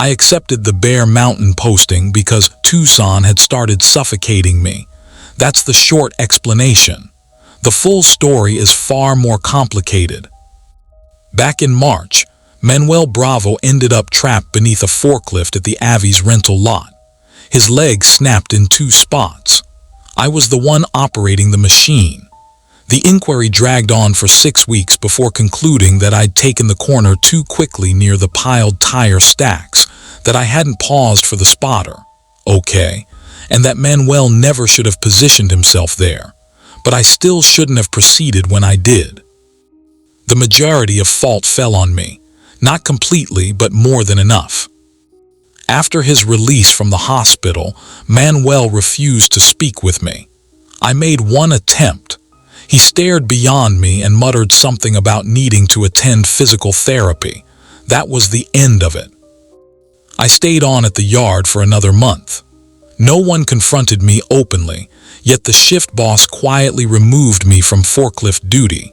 I accepted the Bear Mountain posting because Tucson had started suffocating me. That's the short explanation. The full story is far more complicated. Back in March, Manuel Bravo ended up trapped beneath a forklift at the Avi's rental lot. His leg snapped in 2 spots. I was the one operating the machine. The inquiry dragged on for 6 weeks before concluding that I'd taken the corner too quickly near the piled tire stacks, that I hadn't paused for the spotter. Okay, and that Manuel never should have positioned himself there, but I still shouldn't have proceeded when I did. The majority of fault fell on me, not completely, but more than enough. After his release from the hospital, Manuel refused to speak with me. I made one attempt. He stared beyond me and muttered something about needing to attend physical therapy. That was the end of it. I stayed on at the yard for another month. No one confronted me openly, yet the shift boss quietly removed me from forklift duty.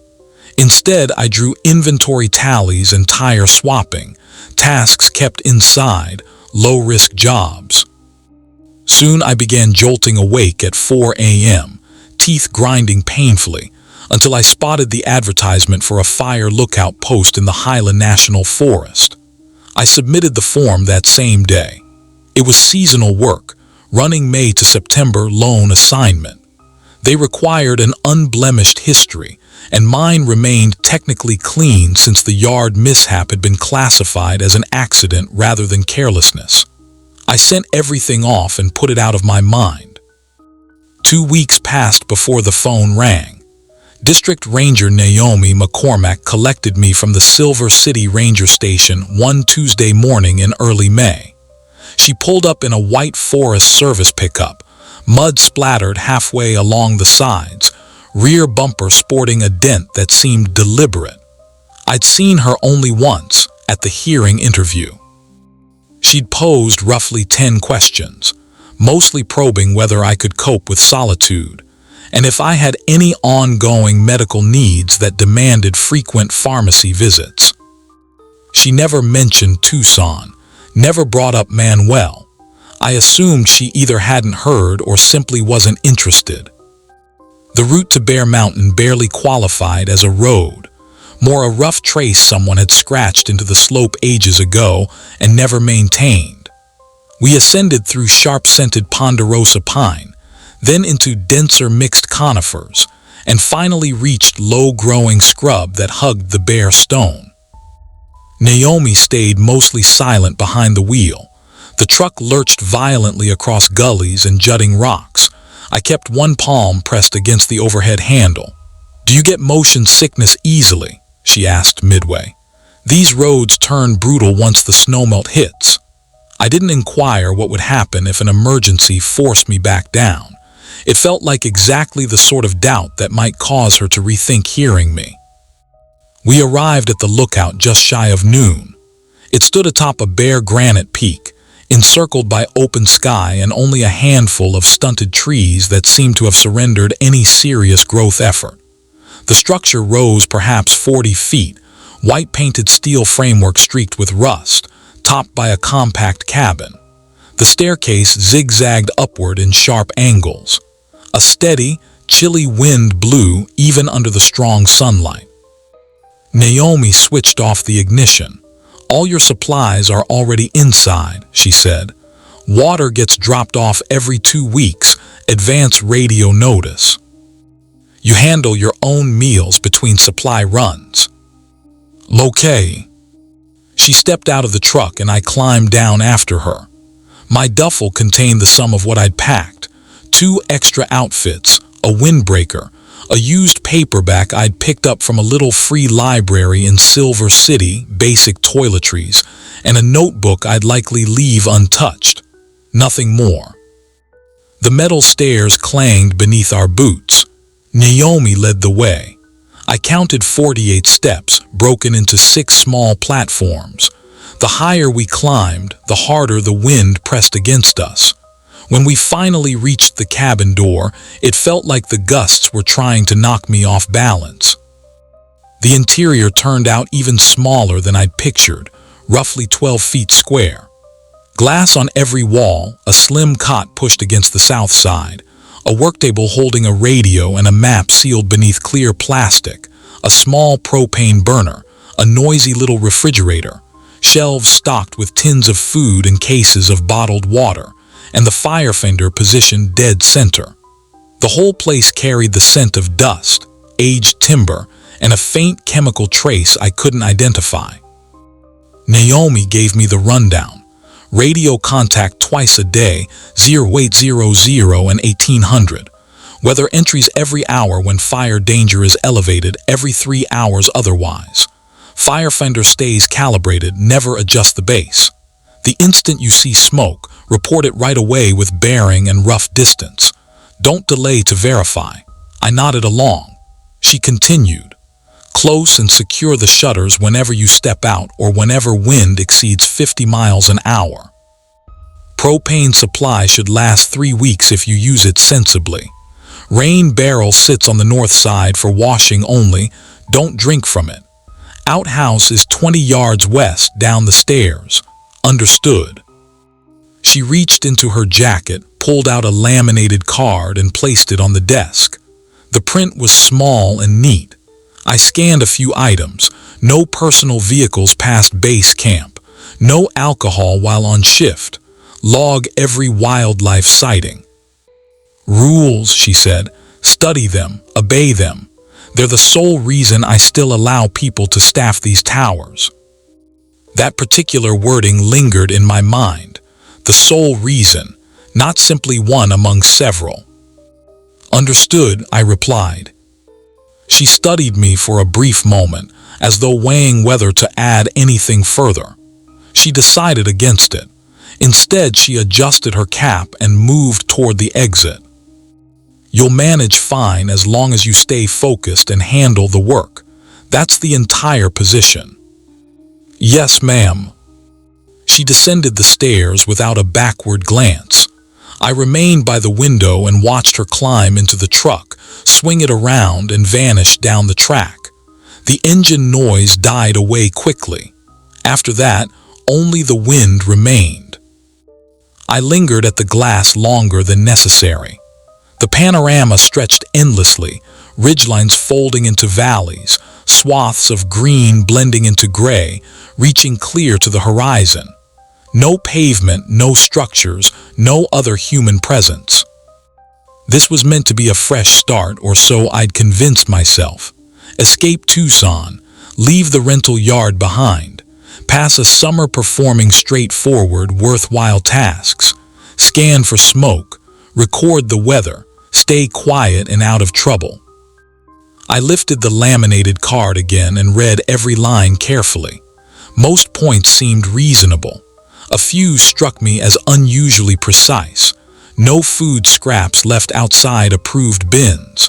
Instead, I drew inventory tallies and tire swapping, tasks kept inside, low-risk jobs. Soon I began jolting awake at 4 a.m., teeth grinding painfully, until I spotted the advertisement for a FireLookout post in the Hila National Forest. I submitted the form that same day. It was seasonal work, running May to September loan assignment. They required an unblemished history, and mine remained technically clean since the yard mishap had been classified as an accident rather than carelessness. I sent everything off and put it out of my mind. 2 weeks passed before the phone rang. District Ranger Naomi McCormack collected me from the Silver City Ranger Station one Tuesday morning in early May. She pulled up in a white Forest Service pickup, mud splattered halfway along the sides, rear bumper sporting a dent that seemed deliberate. I'd seen her only once, at the hearing interview. She'd posed roughly 10 questions, mostly probing whether I could cope with solitude, and if I had any ongoing medical needs that demanded frequent pharmacy visits. She never mentioned Tucson, never brought up Manuel. I assumed she either hadn't heard or simply wasn't interested. The route to Bear Mountain barely qualified as a road, more a rough trace someone had scratched into the slope ages ago and never maintained. We ascended through sharp-scented ponderosa pine, then into denser mixed conifers, and finally reached low-growing scrub that hugged the bare stone. Naomi stayed mostly silent behind the wheel. The truck lurched violently across gullies and jutting rocks. I kept one palm pressed against the overhead handle. "Do you get motion sickness easily?" she asked midway. "These roads turn brutal once the snowmelt hits." I didn't inquire what would happen if an emergency forced me back down. It felt like exactly the sort of doubt that might cause her to rethink hearing me. We arrived at the lookout just shy of noon. It stood atop a bare granite peak, encircled by open sky and only a handful of stunted trees that seemed to have surrendered any serious growth effort. The structure rose perhaps 40 feet, white-painted steel framework streaked with rust, topped by a compact cabin. The staircase zigzagged upward in sharp angles. A steady, chilly wind blew even under the strong sunlight. Naomi switched off the ignition. "All your supplies are already inside," she said. "Water gets dropped off every 2 weeks, advance radio notice. You handle your own meals between supply runs." "Okay." She stepped out of the truck and I climbed down after her. My duffel contained the sum of what I'd packed: 2 extra outfits, a windbreaker, a used paperback I'd picked up from a little free library in Silver City, basic toiletries, and a notebook I'd likely leave untouched. Nothing more. The metal stairs clanged beneath our boots. Naomi led the way. I counted 48 steps, broken into 6 small platforms. The higher we climbed, the harder the wind pressed against us. When we finally reached the cabin door, it felt like the gusts were trying to knock me off balance. The interior turned out even smaller than I'd pictured, roughly 12 feet square. Glass on every wall, a slim cot pushed against the south side, a worktable holding a radio and a map sealed beneath clear plastic, a small propane burner, a noisy little refrigerator, shelves stocked with tins of food and cases of bottled water, and the fire fender positioned dead center. The whole place carried the scent of dust, aged timber, and a faint chemical trace I couldn't identify. Naomi gave me the rundown. Radio contact twice a day, 0800 and 1800. Weather entries every hour when fire danger is elevated, every 3 hours otherwise. Fire fender stays calibrated, never adjust the base. The instant you see smoke, report it right away with bearing and rough distance. Don't delay to verify. I nodded along. She continued. Close and secure the shutters whenever you step out or whenever wind exceeds 50 miles an hour. Propane supply should last 3 weeks if you use it sensibly. Rain barrel sits on the north side for washing only. Don't drink from it. Outhouse is 20 yards west down the stairs. Understood. She reached into her jacket, pulled out a laminated card and placed it on the desk. The print was small and neat. I scanned a few items. No personal vehicles past base camp. No alcohol while on shift. Log every wildlife sighting. Rules, she said. Study them, obey them. They're the sole reason I still allow people to staff these towers. That particular wording lingered in my mind. The sole reason, not simply one among several. Understood, I replied. She studied me for a brief moment, as though weighing whether to add anything further. She decided against it. Instead, she adjusted her cap and moved toward the exit. You'll manage fine as long as you stay focused and handle the work. That's the entire position. Yes, ma'am. She descended the stairs without a backward glance. I remained by the window and watched her climb into the truck, swing it around and vanish down the track. The engine noise died away quickly. After that, only the wind remained. I lingered at the glass longer than necessary. The panorama stretched endlessly, ridgelines folding into valleys, swaths of green blending into gray, reaching clear to the horizon. No pavement, no structures, no other human presence. This was meant to be a fresh start, or so I'd convinced myself. Escape Tucson, leave the rental yard behind, pass a summer performing straightforward, worthwhile tasks, scan for smoke, record the weather, stay quiet and out of trouble. I lifted the laminated card again and read every line carefully. Most points seemed reasonable. A few struck me as unusually precise. No food scraps left outside approved bins.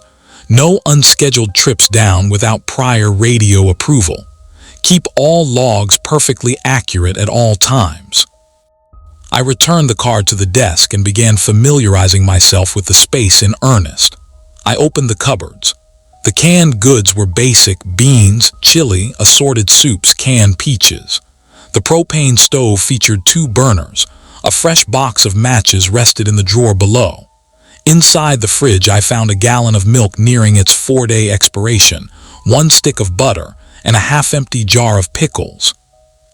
No unscheduled trips down without prior radio approval. Keep all logs perfectly accurate at all times. I returned the card to the desk and began familiarizing myself with the space in earnest. I opened the cupboards. The canned goods were basic: beans, chili, assorted soups, canned peaches. The propane stove featured 2 burners. A fresh box of matches rested in the drawer below. Inside the fridge, I found a gallon of milk nearing its 4-day expiration, 1 stick of butter, and a half-empty jar of pickles.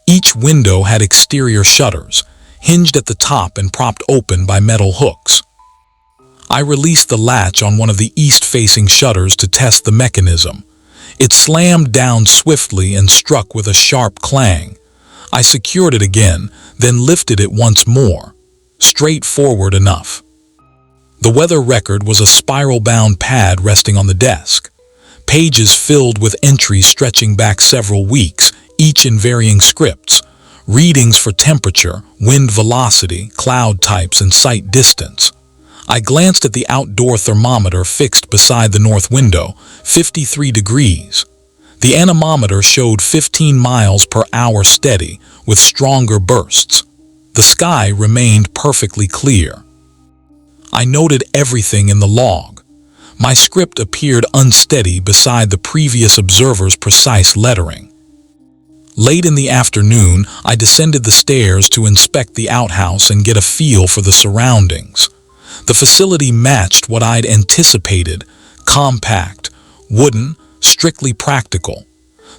Each window had exterior shutters, hinged at the top and propped open by metal hooks. I released the latch on one of the east-facing shutters to test the mechanism. It slammed down swiftly and struck with a sharp clang. I secured it again, then lifted it once more. Straightforward enough. The weather record was a spiral-bound pad resting on the desk. Pages filled with entries stretching back several weeks, each in varying scripts. Readings for temperature, wind velocity, cloud types, and sight distance. I glanced at the outdoor thermometer fixed beside the north window, 53 degrees. The anemometer showed 15 miles per hour steady, with stronger bursts. The sky remained perfectly clear. I noted everything in the log. My script appeared unsteady beside the previous observer's precise lettering. Late in the afternoon, I descended the stairs to inspect the outhouse and get a feel for the surroundings. The facility matched what I'd anticipated: compact, wooden, strictly practical.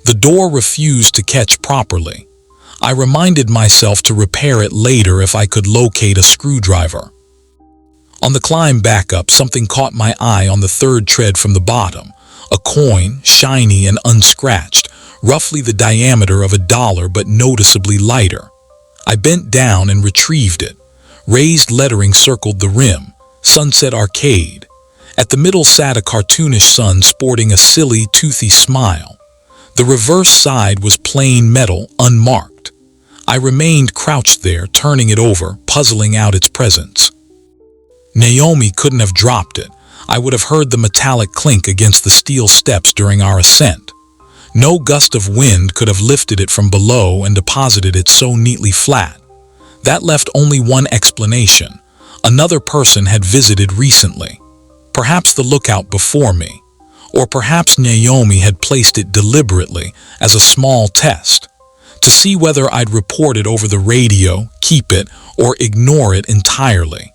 The door refused to catch properly. I reminded myself to repair it later if I could locate a screwdriver. On the climb back up, something caught my eye on the third tread from the bottom. A coin, shiny and unscratched, roughly the diameter of $1 but noticeably lighter. I bent down and retrieved it. Raised lettering circled the rim: Sunset Arcade. At the middle sat a cartoonish sun sporting a silly, toothy smile. The reverse side was plain metal, unmarked. I remained crouched there, turning it over, puzzling out its presence. Naomi couldn't have dropped it. I would have heard the metallic clink against the steel steps during our ascent. No gust of wind could have lifted it from below and deposited it so neatly flat. That left only one explanation. Another person had visited recently. Perhaps the lookout before me. Or perhaps Naomi had placed it deliberately as a small test, to see whether I'd report it over the radio, keep it, or ignore it entirely.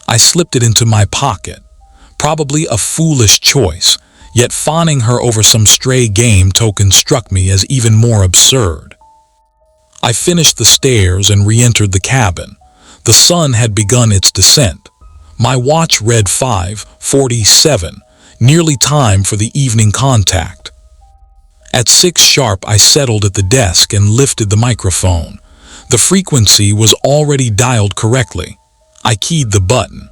I slipped it into my pocket. Probably a foolish choice, yet fawning her over some stray game token struck me as even more absurd. I finished the stairs and re-entered the cabin. The sun had begun its descent. My watch read 5:47, nearly time for the evening contact. At 6 sharp, I settled at the desk and lifted the microphone. The frequency was already dialed correctly. I keyed the button.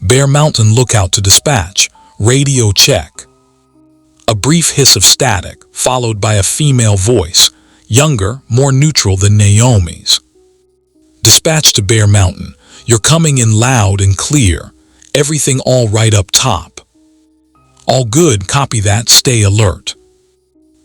Bear Mountain Lookout to dispatch. Radio check. A brief hiss of static, followed by a female voice, younger, more neutral than Naomi's. Dispatch to Bear Mountain. You're coming in loud and clear. Everything all right up top. All good, copy that, stay alert.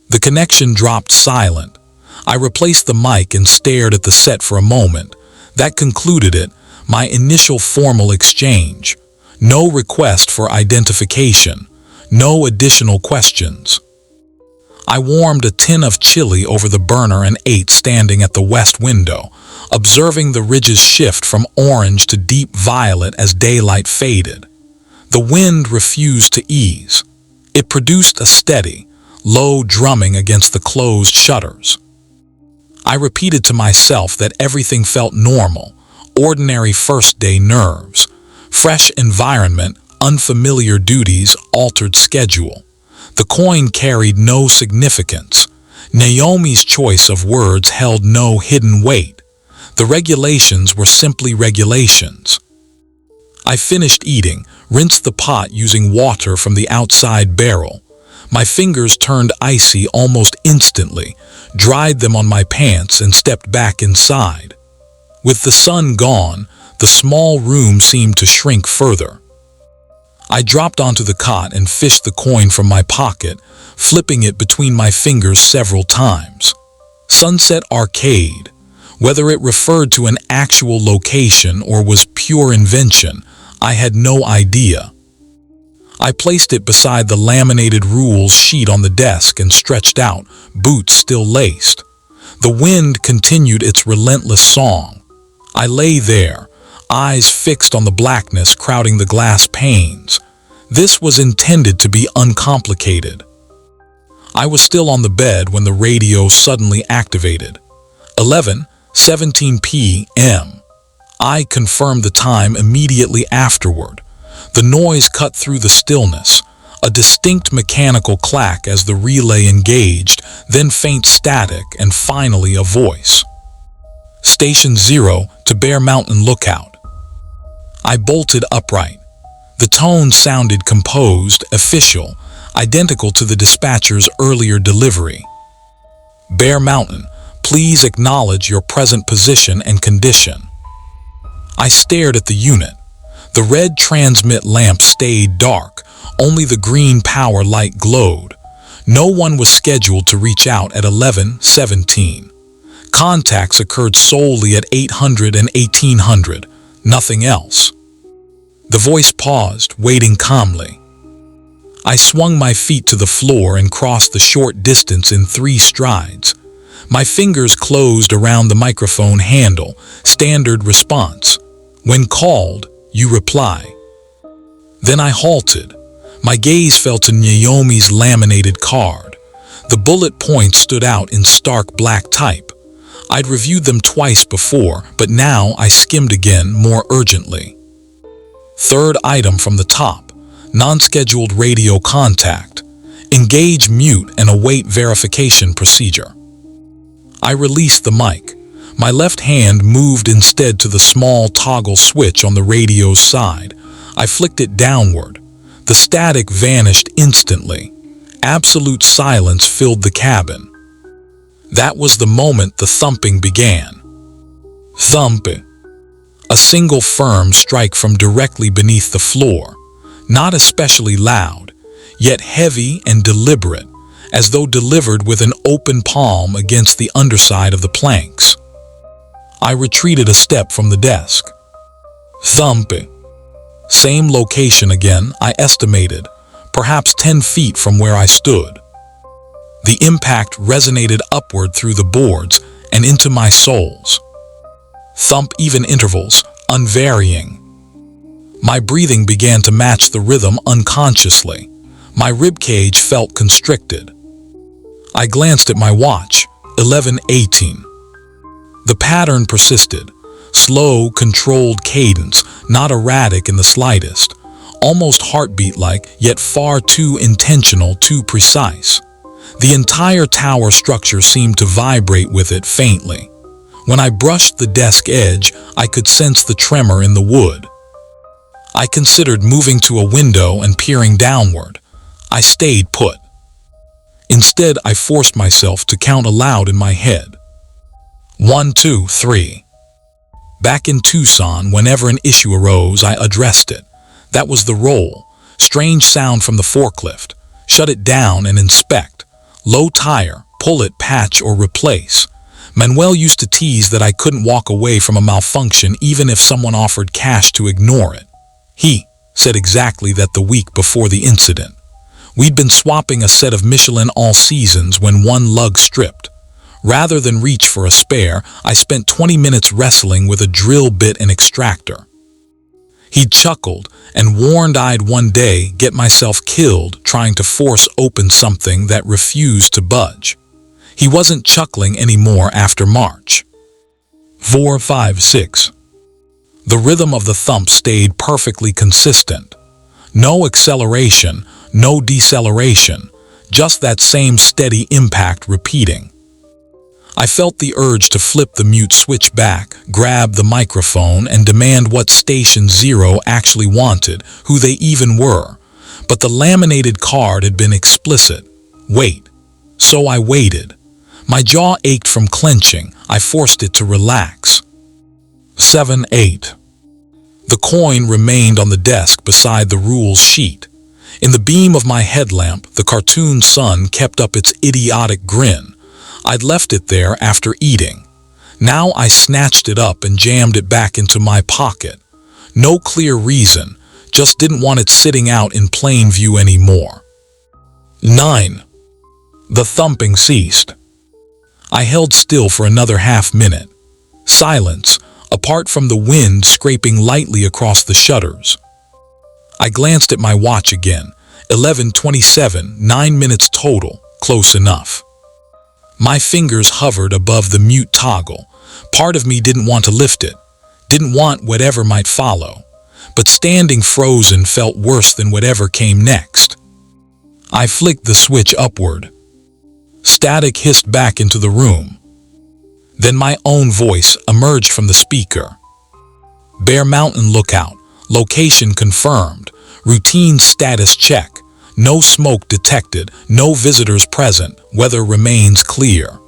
The connection dropped silent. I replaced the mic and stared at the set for a moment. That concluded it, my initial formal exchange. No request for identification. No additional questions. I warmed a tin of chili over the burner and ate standing at the west window, observing the ridges shift from orange to deep violet as daylight faded. The wind refused to ease. It produced a steady, low drumming against the closed shutters. I repeated to myself that everything felt normal, ordinary first-day nerves. Fresh environment, unfamiliar duties, altered schedule. The coin carried no significance. Naomi's choice of words held no hidden weight. The regulations were simply regulations. I finished eating, rinsed the pot using water from the outside barrel. My fingers turned icy almost instantly, dried them on my pants and stepped back inside. With the sun gone, the small room seemed to shrink further. I dropped onto the cot and fished the coin from my pocket, flipping it between my fingers several times. Sunset Arcade. Whether it referred to an actual location or was pure invention, I had no idea. I placed it beside the laminated rules sheet on the desk and stretched out, boots still laced. The wind continued its relentless song. I lay there, eyes fixed on the blackness crowding the glass panes. This was intended to be uncomplicated. I was still on the bed when the radio suddenly activated. 11:17 p.m. I confirmed the time immediately afterward. The noise cut through the stillness, a distinct mechanical clack as the relay engaged, then faint static, and finally a voice. Station 0 to Bear Mountain Lookout. I bolted upright. The tone sounded composed, official, identical to the dispatcher's earlier delivery. Bear Mountain, please acknowledge your present position and condition. I stared at the unit. The red transmit lamp stayed dark, only the green power light glowed. No one was scheduled to reach out at 11:17. Contacts occurred solely at 800 and 1800, nothing else. The voice paused, waiting calmly. I swung my feet to the floor and crossed the short distance in 3 strides. My fingers closed around the microphone handle, standard response. When called, you reply. Then I halted. My gaze fell to Naomi's laminated card. The bullet points stood out in stark black type. I'd reviewed them twice before, but now I skimmed again more urgently. Third item from the top, non-scheduled radio contact. Engage mute and await verification procedure. I released the mic. My left hand moved instead to the small toggle switch on the radio's side. I flicked it downward. The static vanished instantly. Absolute silence filled the cabin. That was the moment the thumping began. Thumping. A single firm strike from directly beneath the floor. Not especially loud, yet heavy and deliberate, as though delivered with an open palm against the underside of the planks. I retreated a step from the desk. Thumping. Same location again, I estimated, perhaps 10 feet from where I stood. The impact resonated upward through the boards and into my soles. Thump even intervals, unvarying. My breathing began to match the rhythm unconsciously. My ribcage felt constricted. I glanced at my watch, 11:18. The pattern persisted. Slow, controlled cadence, not erratic in the slightest. Almost heartbeat-like, yet far too intentional, too precise. The entire tower structure seemed to vibrate with it faintly. When I brushed the desk edge, I could sense the tremor in the wood. I considered moving to a window and peering downward. I stayed put. Instead, I forced myself to count aloud in my head. 1, 2, 3. Back in Tucson, whenever an issue arose, I addressed it. That was the role. Strange sound from the forklift. Shut it down and inspect. Low tire, pull it, patch, or replace. Manuel used to tease that I couldn't walk away from a malfunction even if someone offered cash to ignore it. He said exactly that the week before the incident. We'd been swapping a set of Michelin all seasons when one lug stripped. Rather than reach for a spare, I spent 20 minutes wrestling with a drill bit and extractor. He'd chuckled and warned I'd one day get myself killed trying to force open something that refused to budge. He wasn't chuckling anymore after March. 4, 5, 6. The rhythm of the thump stayed perfectly consistent. No acceleration, no deceleration, just that same steady impact repeating. I felt the urge to flip the mute switch back, grab the microphone, and demand what Station Zero actually wanted, who they even were. But the laminated card had been explicit. Wait. So I waited. My jaw ached from clenching. I forced it to relax. 7, 8. The coin remained on the desk beside the rules sheet. In the beam of my headlamp, the cartoon sun kept up its idiotic grin. I'd left it there after eating. Now I snatched it up and jammed it back into my pocket. No clear reason, just didn't want it sitting out in plain view anymore. 9. The thumping ceased. I held still for another half-minute. Silence, apart from the wind scraping lightly across the shutters. I glanced at my watch again. 11:27, 9 minutes total, close enough. My fingers hovered above the mute toggle. Part of me didn't want to lift it, didn't want whatever might follow. But standing frozen felt worse than whatever came next. I flicked the switch upward. Static hissed back into the room. Then my own voice emerged from the speaker. Bear Mountain lookout. Location confirmed. Routine status check. No smoke detected. No visitors present. Weather remains clear.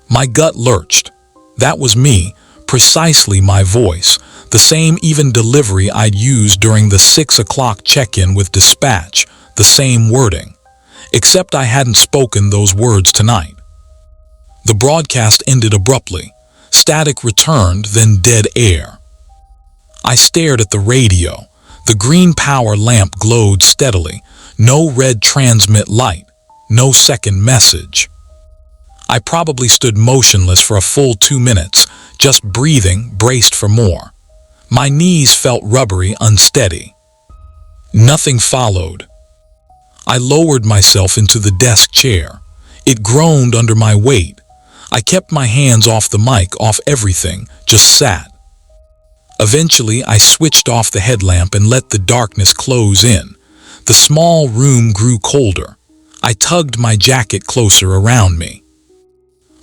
My gut lurched. That was me. Precisely my voice. The same even delivery I'd used during the 6 o'clock check-in with dispatch. The same wording. Except I hadn't spoken those words tonight. The broadcast ended abruptly. Static returned, then dead air. I stared at the radio. The green power lamp glowed steadily. No red transmit light. No second message. I probably stood motionless for a full 2 minutes, just breathing, braced for more. My knees felt rubbery, unsteady. Nothing followed. I lowered myself into the desk chair. It groaned under my weight. I kept my hands off the mic, off everything, just sat. Eventually, I switched off the headlamp and let the darkness close in. The small room grew colder. I tugged my jacket closer around me.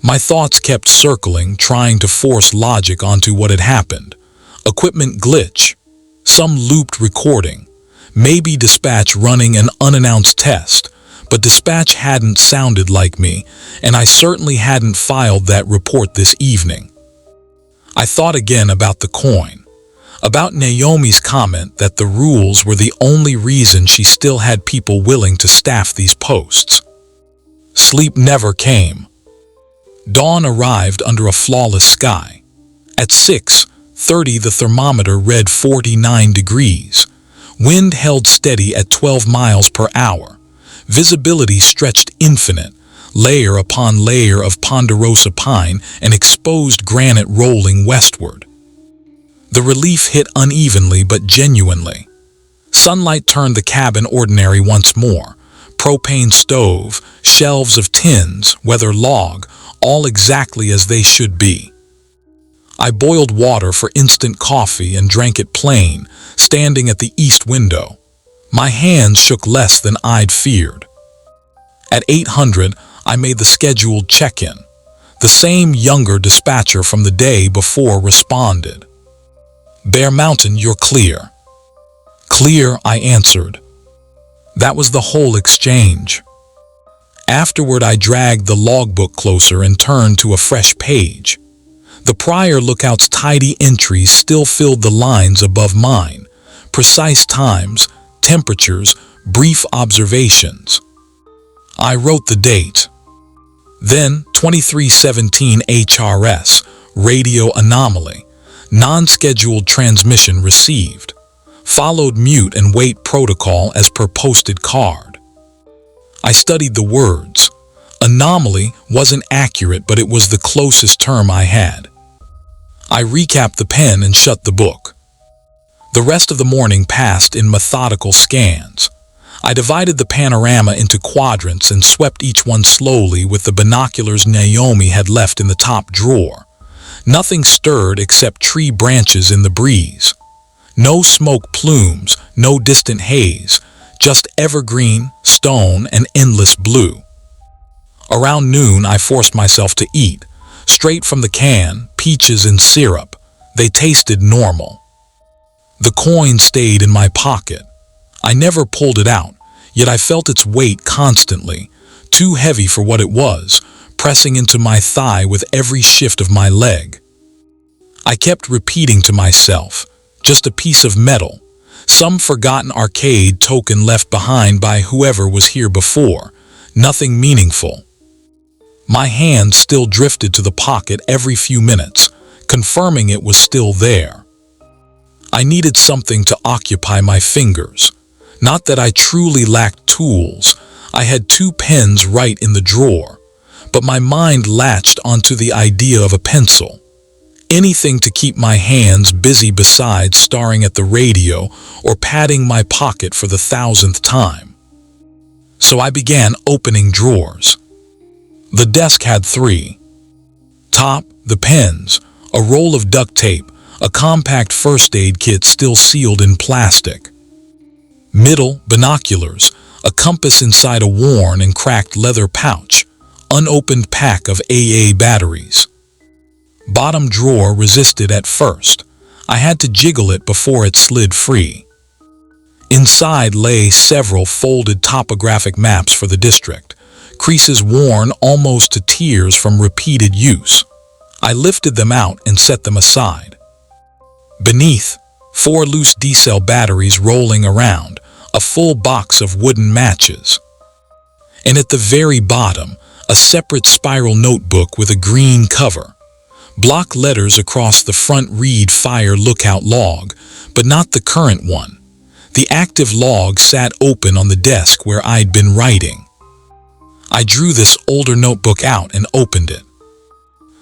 My thoughts kept circling, trying to force logic onto what had happened. Equipment glitch, some looped recording, maybe dispatch running an unannounced test, but dispatch hadn't sounded like me, and I certainly hadn't filed that report this evening. I thought again about the coin, about Naomi's comment that the rules were the only reason she still had people willing to staff these posts. Sleep never came. Dawn arrived under a flawless sky. At 6:30, the thermometer read 49 degrees. Wind held steady at 12 miles per hour. Visibility stretched infinite, layer upon layer of ponderosa pine and exposed granite rolling westward. The relief hit unevenly but genuinely. Sunlight turned the cabin ordinary once more. Propane stove, shelves of tins, weather log, all exactly as they should be. I boiled water for instant coffee and drank it plain, standing at the east window. My hands shook less than I'd feared. At 800, I made the scheduled check-in. The same younger dispatcher from the day before responded. "Bear Mountain, you're clear." "Clear," I answered. That was the whole exchange. Afterward, I dragged the logbook closer and turned to a fresh page. The prior lookout's tidy entries still filled the lines above mine. Precise times, temperatures, brief observations. I wrote the date. Then 2317 HRS, radio anomaly, non-scheduled transmission received. Followed mute and wait protocol as per posted card. I studied the words. Anomaly wasn't accurate, but it was the closest term I had. I recapped the pen and shut the book. The rest of the morning passed in methodical scans. I divided the panorama into quadrants and swept each one slowly with the binoculars Naomi had left in the top drawer. Nothing stirred except tree branches in the breeze. No smoke plumes, no distant haze, just evergreen, stone, and endless blue. Around noon, I forced myself to eat. Straight from the can, peaches and syrup. They tasted normal. The coin stayed in my pocket. I never pulled it out, yet I felt its weight constantly, too heavy for what it was, pressing into my thigh with every shift of my leg. I kept repeating to myself, just a piece of metal, some forgotten arcade token left behind by whoever was here before, nothing meaningful. My hand still drifted to the pocket every few minutes, confirming it was still there. I needed something to occupy my fingers. Not that I truly lacked tools. I had 2 pens right in the drawer, but my mind latched onto the idea of a pencil. Anything to keep my hands busy besides staring at the radio or patting my pocket for the 1,000th time. So I began opening drawers. The desk had 3. Top, the pens, a roll of duct tape, a compact first aid kit still sealed in plastic. Middle, binoculars, a compass inside a worn and cracked leather pouch, unopened pack of AA batteries. Bottom drawer resisted at first. I had to jiggle it before it slid free. Inside lay several folded topographic maps for the district, creases worn almost to tears from repeated use. I lifted them out and set them aside. Beneath, 4 loose D-cell batteries rolling around, a full box of wooden matches. And at the very bottom, a separate spiral notebook with a green cover. Block letters across the front read FireLookout log, but not the current one. The active log sat open on the desk where I'd been writing. I drew this older notebook out and opened it.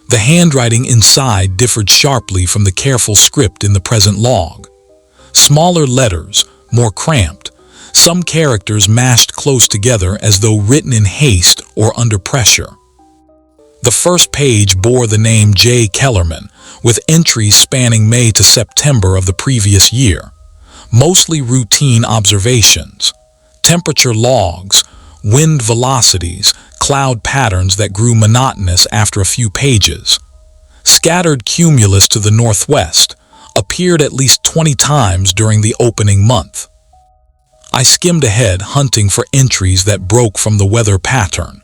The handwriting inside differed sharply from the careful script in the present log. Smaller letters, more cramped, some characters mashed close together as though written in haste or under pressure. The first page bore the name Jay Kellerman, with entries spanning May to September of the previous year, mostly routine observations, temperature logs, wind velocities, cloud patterns that grew monotonous after a few pages. Scattered cumulus to the northwest appeared at least 20 times during the opening month. I skimmed ahead, hunting for entries that broke from the weather pattern.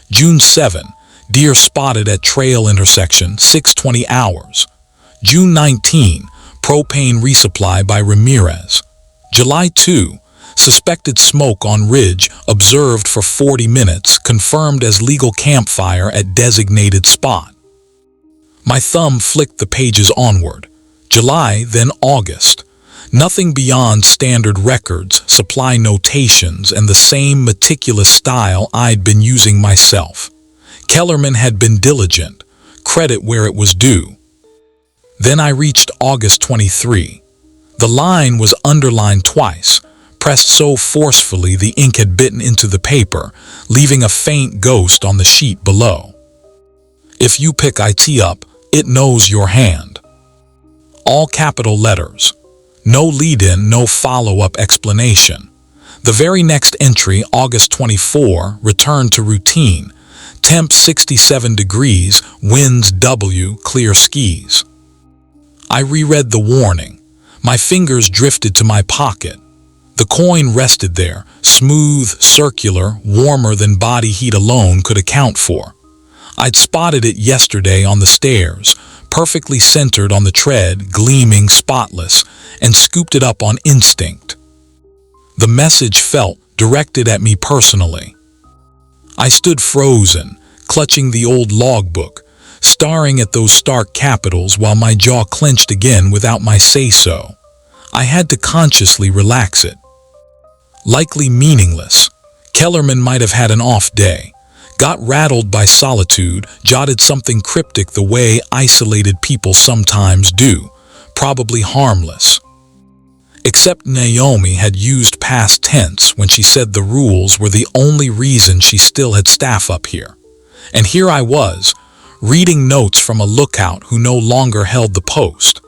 June 7, deer spotted at trail intersection, 6:20 hours. June 19, propane resupply by Ramirez. July 2, suspected smoke on ridge observed for 40 minutes, confirmed as legal campfire at designated spot. My thumb flicked the pages onward. July, then August. Nothing beyond standard records, supply notations, and the same meticulous style I'd been using myself. Kellerman had been diligent, credit where it was due. Then I reached August 23. The line was underlined twice, pressed so forcefully the ink had bitten into the paper, leaving a faint ghost on the sheet below. If you pick IT up, it knows your hand. All capital letters. No lead-in, no follow-up explanation. The very next entry, August 24, returned to routine. Temp 67 degrees, winds W, clear skies. I reread the warning. My fingers drifted to my pocket. The coin rested there, smooth, circular, warmer than body heat alone could account for. I'd spotted it yesterday on the stairs, perfectly centered on the tread, gleaming spotless, and scooped it up on instinct. The message felt directed at me personally. I stood frozen, clutching the old logbook, staring at those stark capitals while my jaw clenched again without my say-so. I had to consciously relax it. Likely meaningless. Kellerman might have had an off day, got rattled by solitude, jotted something cryptic the way isolated people sometimes do, probably harmless. Except Naomi had used past tense when she said the rules were the only reason she still had staff up here. And here I was, reading notes from a lookout who no longer held the post,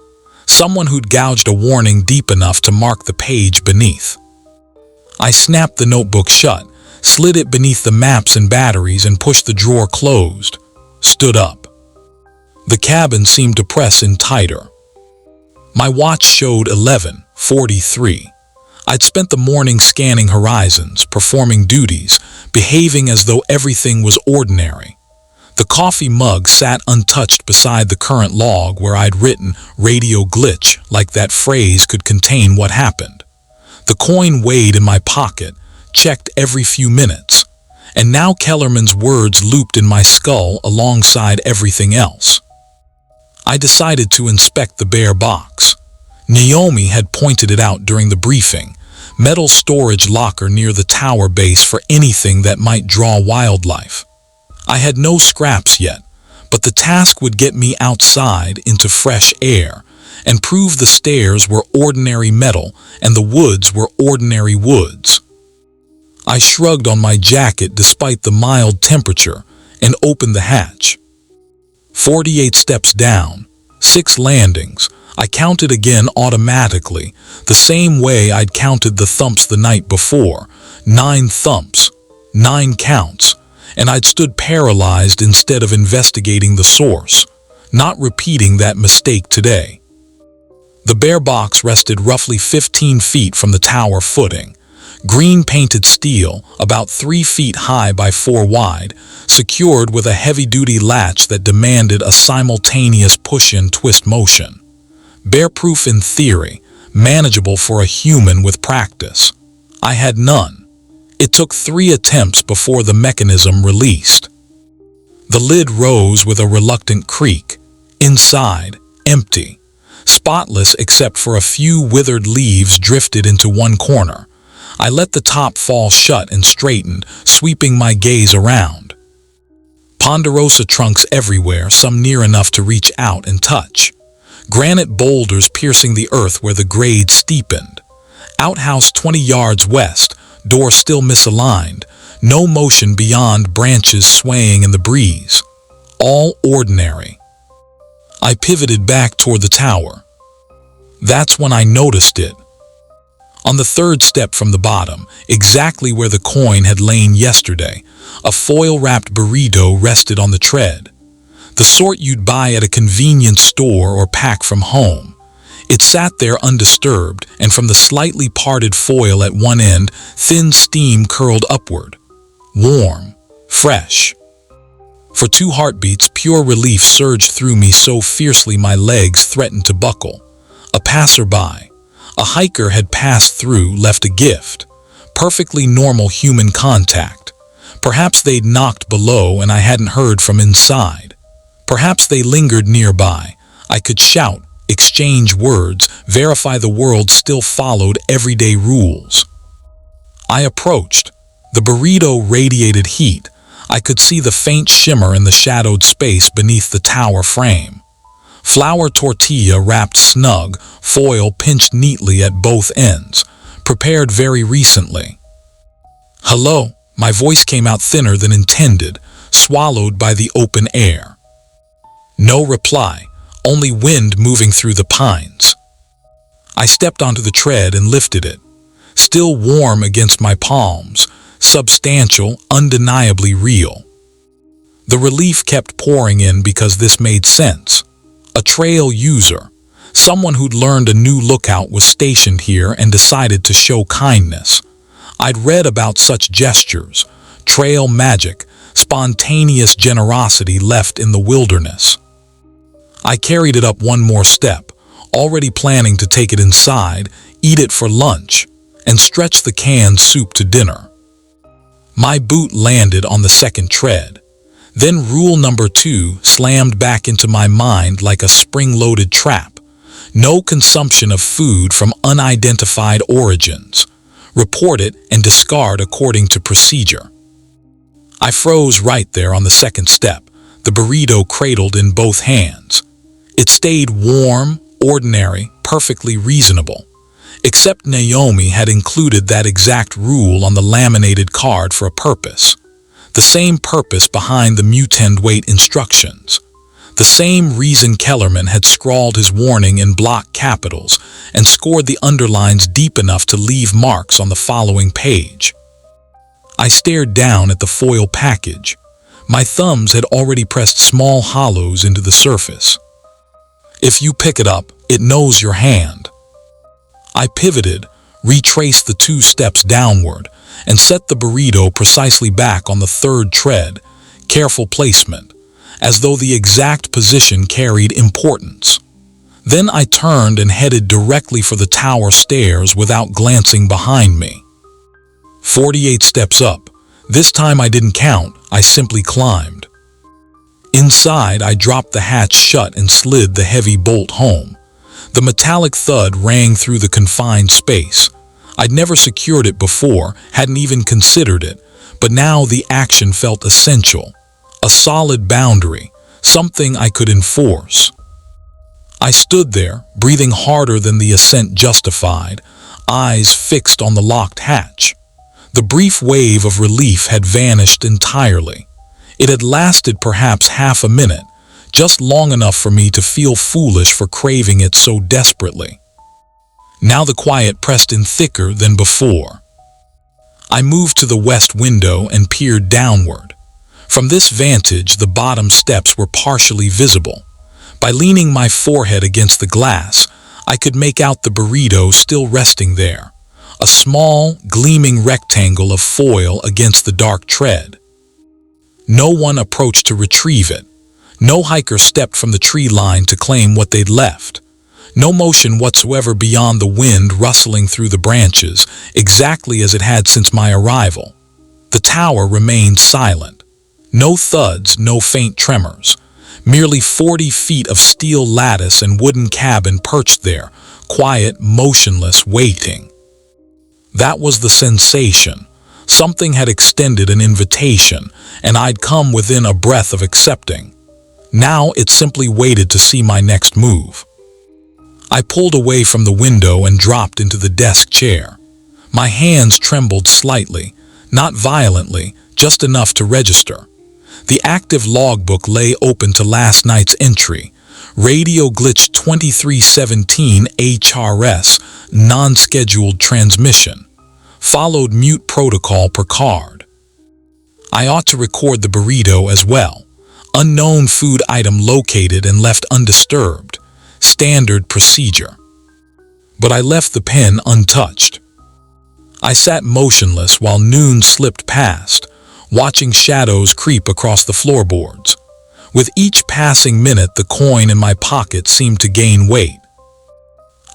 someone who'd gouged a warning deep enough to mark the page beneath. I snapped the notebook shut, slid it beneath the maps and batteries, and pushed the drawer closed, stood up. The cabin seemed to press in tighter. My watch showed 11:43. I'd spent the morning scanning horizons, performing duties, behaving as though everything was ordinary. The coffee mug sat untouched beside the current log where I'd written radio glitch, like that phrase could contain what happened. The coin weighed in my pocket, checked every few minutes, and now Kellerman's words looped in my skull alongside everything else. I decided to inspect the bare box. Naomi had pointed it out during the briefing, metal storage locker near the tower base for anything that might draw wildlife. I had no scraps yet, but the task would get me outside into fresh air and prove the stairs were ordinary metal and the woods were ordinary woods. I shrugged on my jacket despite the mild temperature and opened the hatch. 48 steps down, 6 landings. I counted again automatically, the same way I'd counted the thumps the night before. 9 thumps, 9 counts, and I'd stood paralyzed instead of investigating the source, not repeating that mistake today. The bare box rested roughly 15 feet from the tower footing. Green painted steel, about 3 feet high by 4 wide, secured with a heavy-duty latch that demanded a simultaneous push-in twist motion. Bear-proof in theory, manageable for a human with practice. I had none. It took 3 attempts before the mechanism released. The lid rose with a reluctant creak. Inside, empty. Spotless except for a few withered leaves drifted into one corner. I let the top fall shut and straightened, sweeping my gaze around. Ponderosa trunks everywhere, some near enough to reach out and touch. Granite boulders piercing the earth where the grade steepened. Outhouse 20 yards west, door still misaligned, no motion beyond branches swaying in the breeze. All ordinary. I pivoted back toward the tower. That's when I noticed it. On the third step from the bottom, exactly where the coin had lain yesterday, a foil-wrapped burrito rested on the tread. The sort you'd buy at a convenience store or pack from home. It sat there undisturbed, and from the slightly parted foil at one end, thin steam curled upward. Warm, fresh. For 2 heartbeats, pure relief surged through me so fiercely my legs threatened to buckle. A passerby, a hiker had passed through, left a gift. Perfectly normal human contact. Perhaps they'd knocked below and I hadn't heard from inside. Perhaps they lingered nearby. I could shout, exchange words, verify the world still followed everyday rules. I approached. The burrito radiated heat. I could see the faint shimmer in the shadowed space beneath the tower frame. Flour tortilla wrapped snug, foil pinched neatly at both ends, prepared very recently. "Hello," my voice came out thinner than intended, swallowed by the open air. No reply, only wind moving through the pines. I stepped onto the tread and lifted it, still warm against my palms, substantial, undeniably real. The relief kept pouring in because this made sense. A trail user, someone who'd learned a new lookout was stationed here and decided to show kindness. I'd read about such gestures, trail magic, spontaneous generosity left in the wilderness. I carried it up one more step, already planning to take it inside, eat it for lunch, and stretch the canned soup to dinner. My boot landed on the second tread. Then rule number 2 slammed back into my mind like a spring-loaded trap. No consumption of food from unidentified origins. Report it and discard according to procedure. I froze right there on the second step, the burrito cradled in both hands. It stayed warm, ordinary, perfectly reasonable. Except Naomi had included that exact rule on the laminated card for a purpose. The same purpose behind the mutend weight instructions. The same reason Kellerman had scrawled his warning in block capitals and scored the underlines deep enough to leave marks on the following page. I stared down at the foil package. My thumbs had already pressed small hollows into the surface. If you pick it up, it knows your hand. I pivoted, retraced the 2 steps downward, and set the burrito precisely back on the third tread, careful placement, as though the exact position carried importance. Then I turned and headed directly for the tower stairs without glancing behind me. 48 steps up. This time I didn't count, I simply climbed. Inside, I dropped the hatch shut and slid the heavy bolt home. The metallic thud rang through the confined space. I'd never secured it before, hadn't even considered it, but now the action felt essential. A solid boundary, something I could enforce. I stood there, breathing harder than the ascent justified, eyes fixed on the locked hatch. The brief wave of relief had vanished entirely. It had lasted perhaps half a minute, just long enough for me to feel foolish for craving it so desperately. Now the quiet pressed in thicker than before. I moved to the west window and peered downward. From this vantage, the bottom steps were partially visible. By leaning my forehead against the glass, I could make out the burrito still resting there, a small, gleaming rectangle of foil against the dark tread. No one approached to retrieve it. No hiker stepped from the tree line to claim what they'd left. No motion whatsoever beyond the wind rustling through the branches, exactly as it had since my arrival. The tower remained silent. No thuds, no faint tremors. Merely 40 feet of steel lattice and wooden cabin perched there, quiet, motionless, waiting. That was the sensation. Something had extended an invitation, and I'd come within a breath of accepting. Now it simply waited to see my next move. I pulled away from the window and dropped into the desk chair. My hands trembled slightly, not violently, just enough to register. The active logbook lay open to last night's entry. Radio glitch 2317 HRS, non-scheduled transmission. Followed mute protocol per card. I ought to record the burrito as well. Unknown food item located and left undisturbed. Standard procedure. But I left the pen untouched. I sat motionless while noon slipped past, watching shadows creep across the floorboards. With each passing minute, the coin in my pocket seemed to gain weight.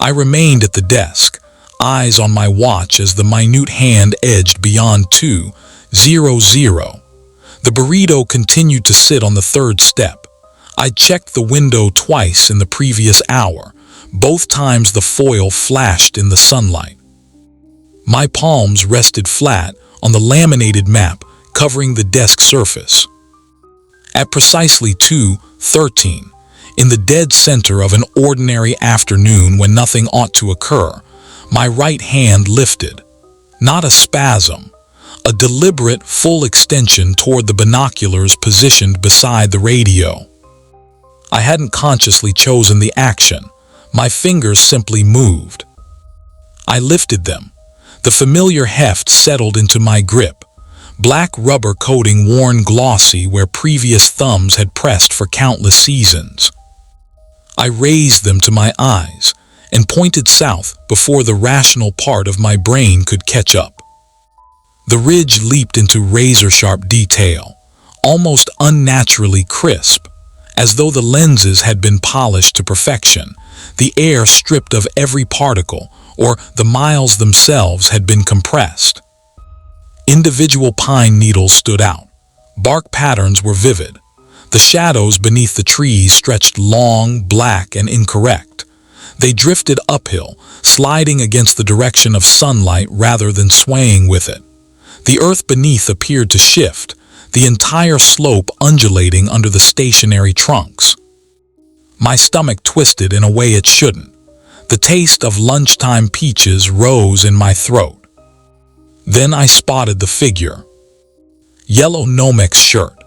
I remained at the desk, eyes on my watch as the minute hand edged beyond 2:00. The burrito continued to sit on the third step. I checked the window twice in the previous hour. Both times the foil flashed in the sunlight. My palms rested flat on the laminated map covering the desk surface. At precisely 2:13, in the dead center of an ordinary afternoon when nothing ought to occur, my right hand lifted. Not a spasm, a deliberate full extension toward the binoculars positioned beside the radio. I hadn't consciously chosen the action. My fingers simply moved. I lifted them. The familiar heft settled into my grip. Black rubber coating worn glossy where previous thumbs had pressed for countless seasons. I raised them to my eyes and pointed south before the rational part of my brain could catch up. The ridge leaped into razor-sharp detail, almost unnaturally crisp, as though the lenses had been polished to perfection. The air stripped of every particle, or the miles themselves had been compressed. Individual pine needles stood out. Bark patterns were vivid. The shadows beneath the trees stretched long, black, and incorrect. They drifted uphill, sliding against the direction of sunlight rather than swaying with it. The earth beneath appeared to shift, the entire slope undulating under the stationary trunks. My stomach twisted in a way it shouldn't. The taste of lunchtime peaches rose in my throat. Then I spotted the figure. Yellow Nomex shirt.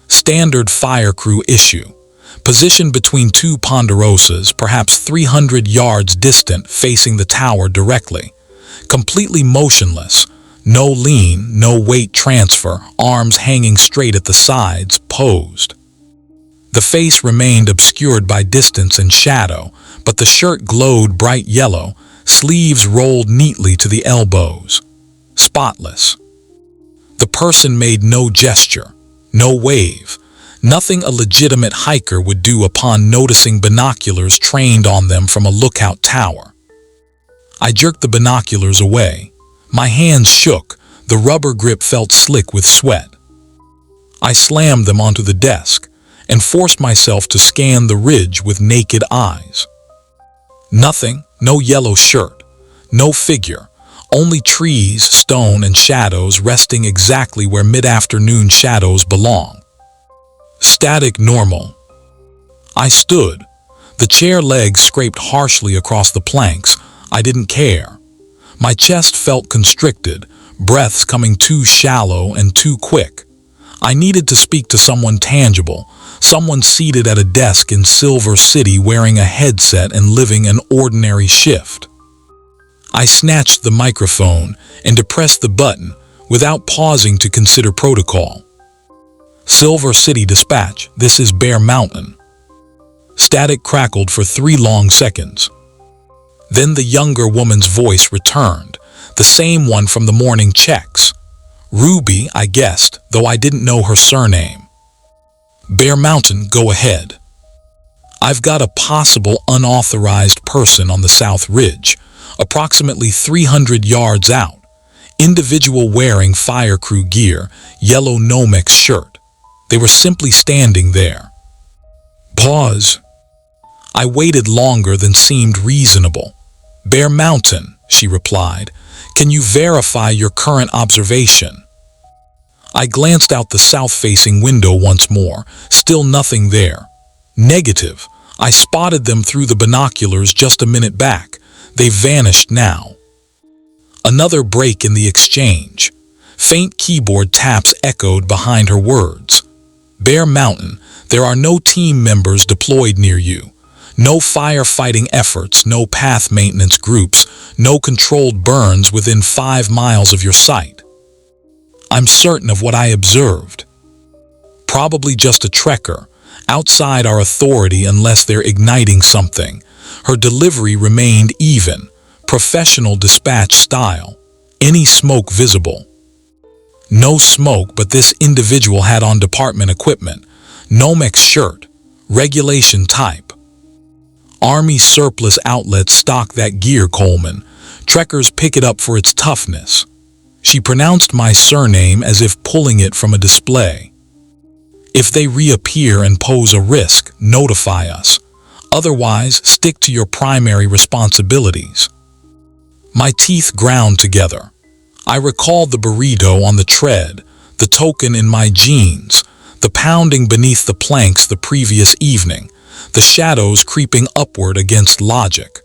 Standard fire crew issue. Positioned between two ponderosas, perhaps 300 yards distant, facing the tower directly. Completely motionless. No lean, no weight transfer, arms hanging straight at the sides, posed. The face remained obscured by distance and shadow, but the shirt glowed bright yellow, sleeves rolled neatly to the elbows. Spotless. The person made no gesture, no wave, nothing a legitimate hiker would do upon noticing binoculars trained on them from a lookout tower. I jerked the binoculars away. My hands shook, the rubber grip felt slick with sweat. I slammed them onto the desk and forced myself to scan the ridge with naked eyes. Nothing, no yellow shirt, no figure. Only trees, stone, and shadows resting exactly where mid-afternoon shadows belong. Static normal. I stood. The chair legs scraped harshly across the planks. I didn't care. My chest felt constricted, breaths coming too shallow and too quick. I needed to speak to someone tangible, someone seated at a desk in Silver City wearing a headset and living an ordinary shift. I snatched the microphone and depressed the button without pausing to consider protocol. Silver City Dispatch, this is Bear Mountain. Static crackled for 3 long seconds. Then the younger woman's voice returned, the same one from the morning checks. Ruby, I guessed, though I didn't know her surname. Bear Mountain, go ahead. I've got a possible unauthorized person on the South Ridge, approximately 300 yards out. Individual wearing fire crew gear, yellow Nomex shirt. They were simply standing there. Pause. I waited longer than seemed reasonable. Bear Mountain, she replied. "Can you verify your current observation?" I glanced out the south-facing window once more, still nothing there. Negative. I spotted them through the binoculars just a minute back. They vanished now. Another break in the exchange. Faint keyboard taps echoed behind her words. "Bear Mountain, there are no team members deployed near you. No firefighting efforts, no path maintenance groups, no controlled burns within 5 miles of your site." I'm certain of what I observed. Probably just a trekker, outside our authority unless they're igniting something. Her delivery remained even, professional dispatch style. Any smoke visible? No smoke, but this individual had on department equipment. Nomex shirt, regulation type. Army surplus outlets stock that gear, Coleman. Trekkers pick it up for its toughness. She pronounced my surname as if pulling it from a display. "If they reappear and pose a risk, notify us. Otherwise, stick to your primary responsibilities." My teeth ground together. I recalled the burrito on the tread, the token in my jeans, the pounding beneath the planks the previous evening, the shadows creeping upward against logic.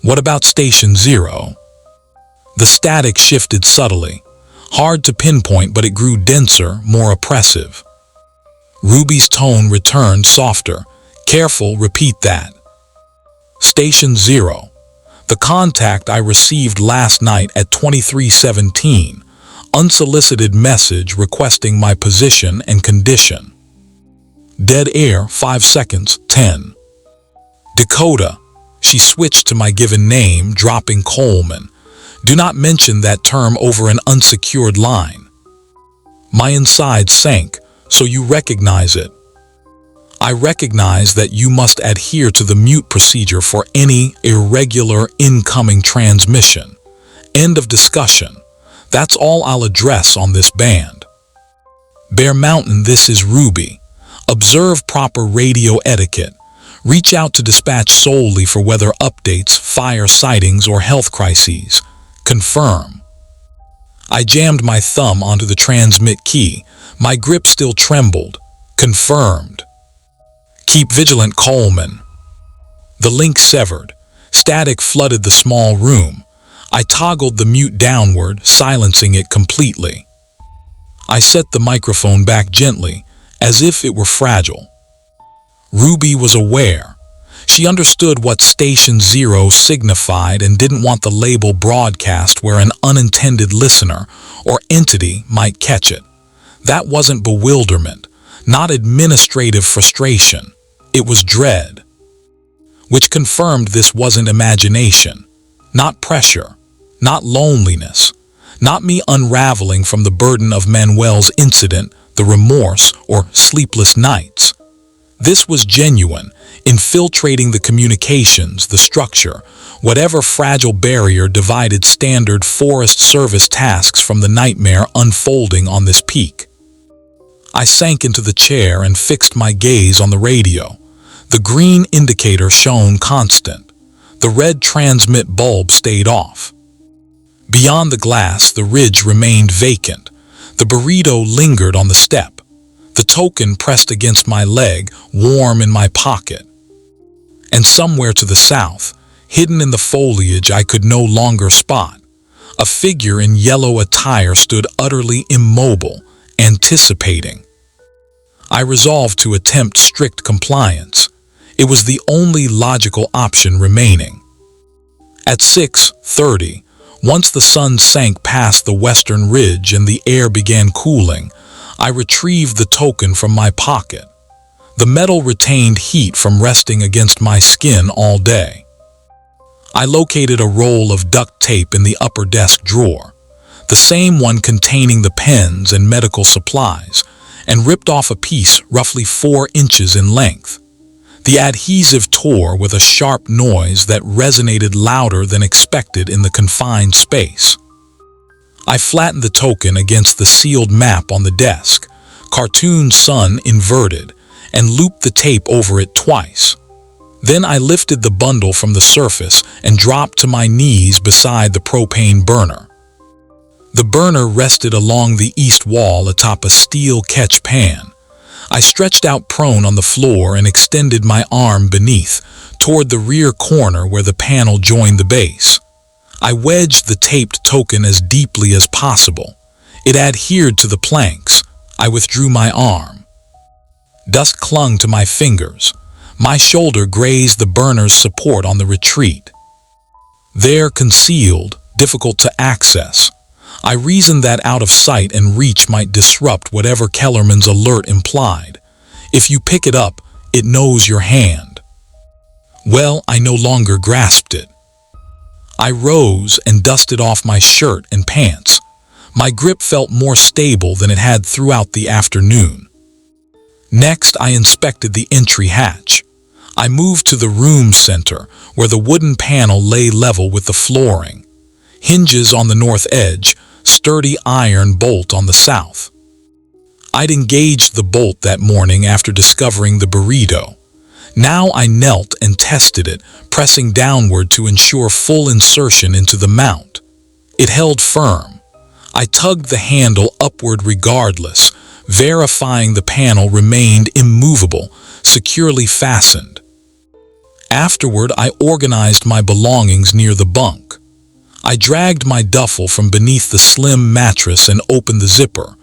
What about Station 0? The static shifted subtly. Hard to pinpoint, but it grew denser, more oppressive. Ruby's tone returned softer. "Careful, repeat that." "Station 0. The contact I received last night at 23:17. Unsolicited message requesting my position and condition." Dead air, 5 seconds, 10. "Dakota." She switched to my given name, dropping Coleman. "Do not mention that term over an unsecured line." My inside sank. "So you recognize it?" "I recognize that you must adhere to the mute procedure for any irregular incoming transmission. End of discussion. That's all I'll address on this band." "Bear Mountain, this is Ruby. Observe proper radio etiquette. Reach out to dispatch solely for weather updates, fire sightings, or health crises. Confirm." I jammed my thumb onto the transmit key. My grip still trembled. Confirmed. "Keep vigilant, Coleman." The link severed. Static flooded the small room. I toggled the mute downward, silencing it completely. I set the microphone back gently, as if it were fragile. Ruby was aware. She understood what Station 0 signified and didn't want the label broadcast where an unintended listener or entity might catch it. That wasn't bewilderment, not administrative frustration. It was dread. Which confirmed this wasn't imagination, not pressure, not loneliness, not me unraveling from the burden of Manuel's incident, the remorse, or sleepless nights. This was genuine, infiltrating the communications, the structure, whatever fragile barrier divided standard Forest Service tasks from the nightmare unfolding on this peak. I sank into the chair and fixed my gaze on the radio. The green indicator shone constant. The red transmit bulb stayed off. Beyond the glass, the ridge remained vacant. The burrito lingered on the step. The token pressed against my leg, warm in my pocket. And somewhere to the south, hidden in the foliage I could no longer spot, a figure in yellow attire stood utterly immobile, anticipating. I resolved to attempt strict compliance. It was the only logical option remaining. At 6:30, once the sun sank past the western ridge and the air began cooling, I retrieved the token from my pocket. The metal retained heat from resting against my skin all day. I located a roll of duct tape in the upper desk drawer, the same one containing the pens and medical supplies, and ripped off a piece roughly 4 inches in length. The adhesive tore with a sharp noise that resonated louder than expected in the confined space. I flattened the token against the sealed map on the desk, cartoon sun inverted, and looped the tape over it twice. Then I lifted the bundle from the surface and dropped to my knees beside the propane burner. The burner rested along the east wall atop a steel catch pan. I stretched out prone on the floor and extended my arm beneath, toward the rear corner where the panel joined the base. I wedged the taped token as deeply as possible. It adhered to the planks. I withdrew my arm. Dust clung to my fingers. My shoulder grazed the burner's support on the retreat. There, concealed, difficult to access, I reasoned that out of sight and reach might disrupt whatever Kellerman's alert implied. If you pick it up, it knows your hand. Well, I no longer grasped it. I rose and dusted off my shirt and pants. My grip felt more stable than it had throughout the afternoon. Next, I inspected the entry hatch. I moved to the room center, where the wooden panel lay level with the flooring. Hinges on the north edge, sturdy iron bolt on the south. I'd engaged the bolt that morning after discovering the burrito. Now I knelt and tested it, pressing downward to ensure full insertion into the mount. It held firm. I tugged the handle upward regardless, verifying the panel remained immovable, securely fastened. Afterward, I organized my belongings near the bunk. I dragged my duffel from beneath the slim mattress and opened the zipper,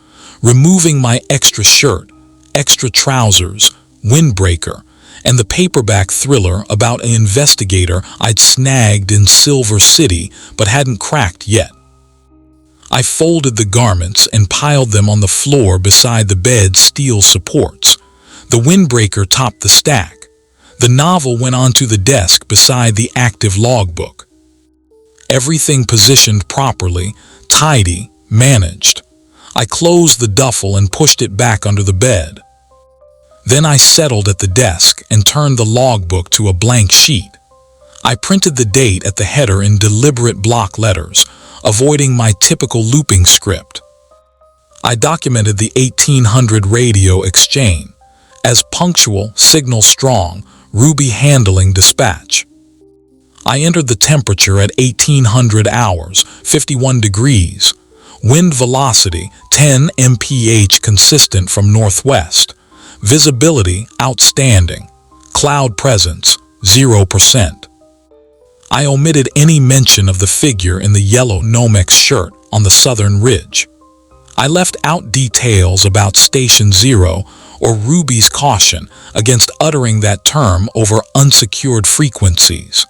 removing my extra shirt, extra trousers, windbreaker, and the paperback thriller about an investigator I'd snagged in Silver City but hadn't cracked yet. I folded the garments and piled them on the floor beside the bed's steel supports. The windbreaker topped the stack. The novel went onto the desk beside the active logbook. Everything positioned properly, tidy, managed. I closed the duffel and pushed it back under the bed. Then I settled at the desk and turned the logbook to a blank sheet. I printed the date at the header in deliberate block letters, avoiding my typical looping script. I documented the 1800 radio exchange as punctual, signal strong, Ruby handling dispatch. I entered the temperature at 1800 hours, 51 degrees. Wind velocity, 10 mph consistent from northwest. Visibility, outstanding. Cloud presence, 0%. I omitted any mention of the figure in the yellow Nomex shirt on the southern ridge. I left out details about Station Zero or Ruby's caution against uttering that term over unsecured frequencies.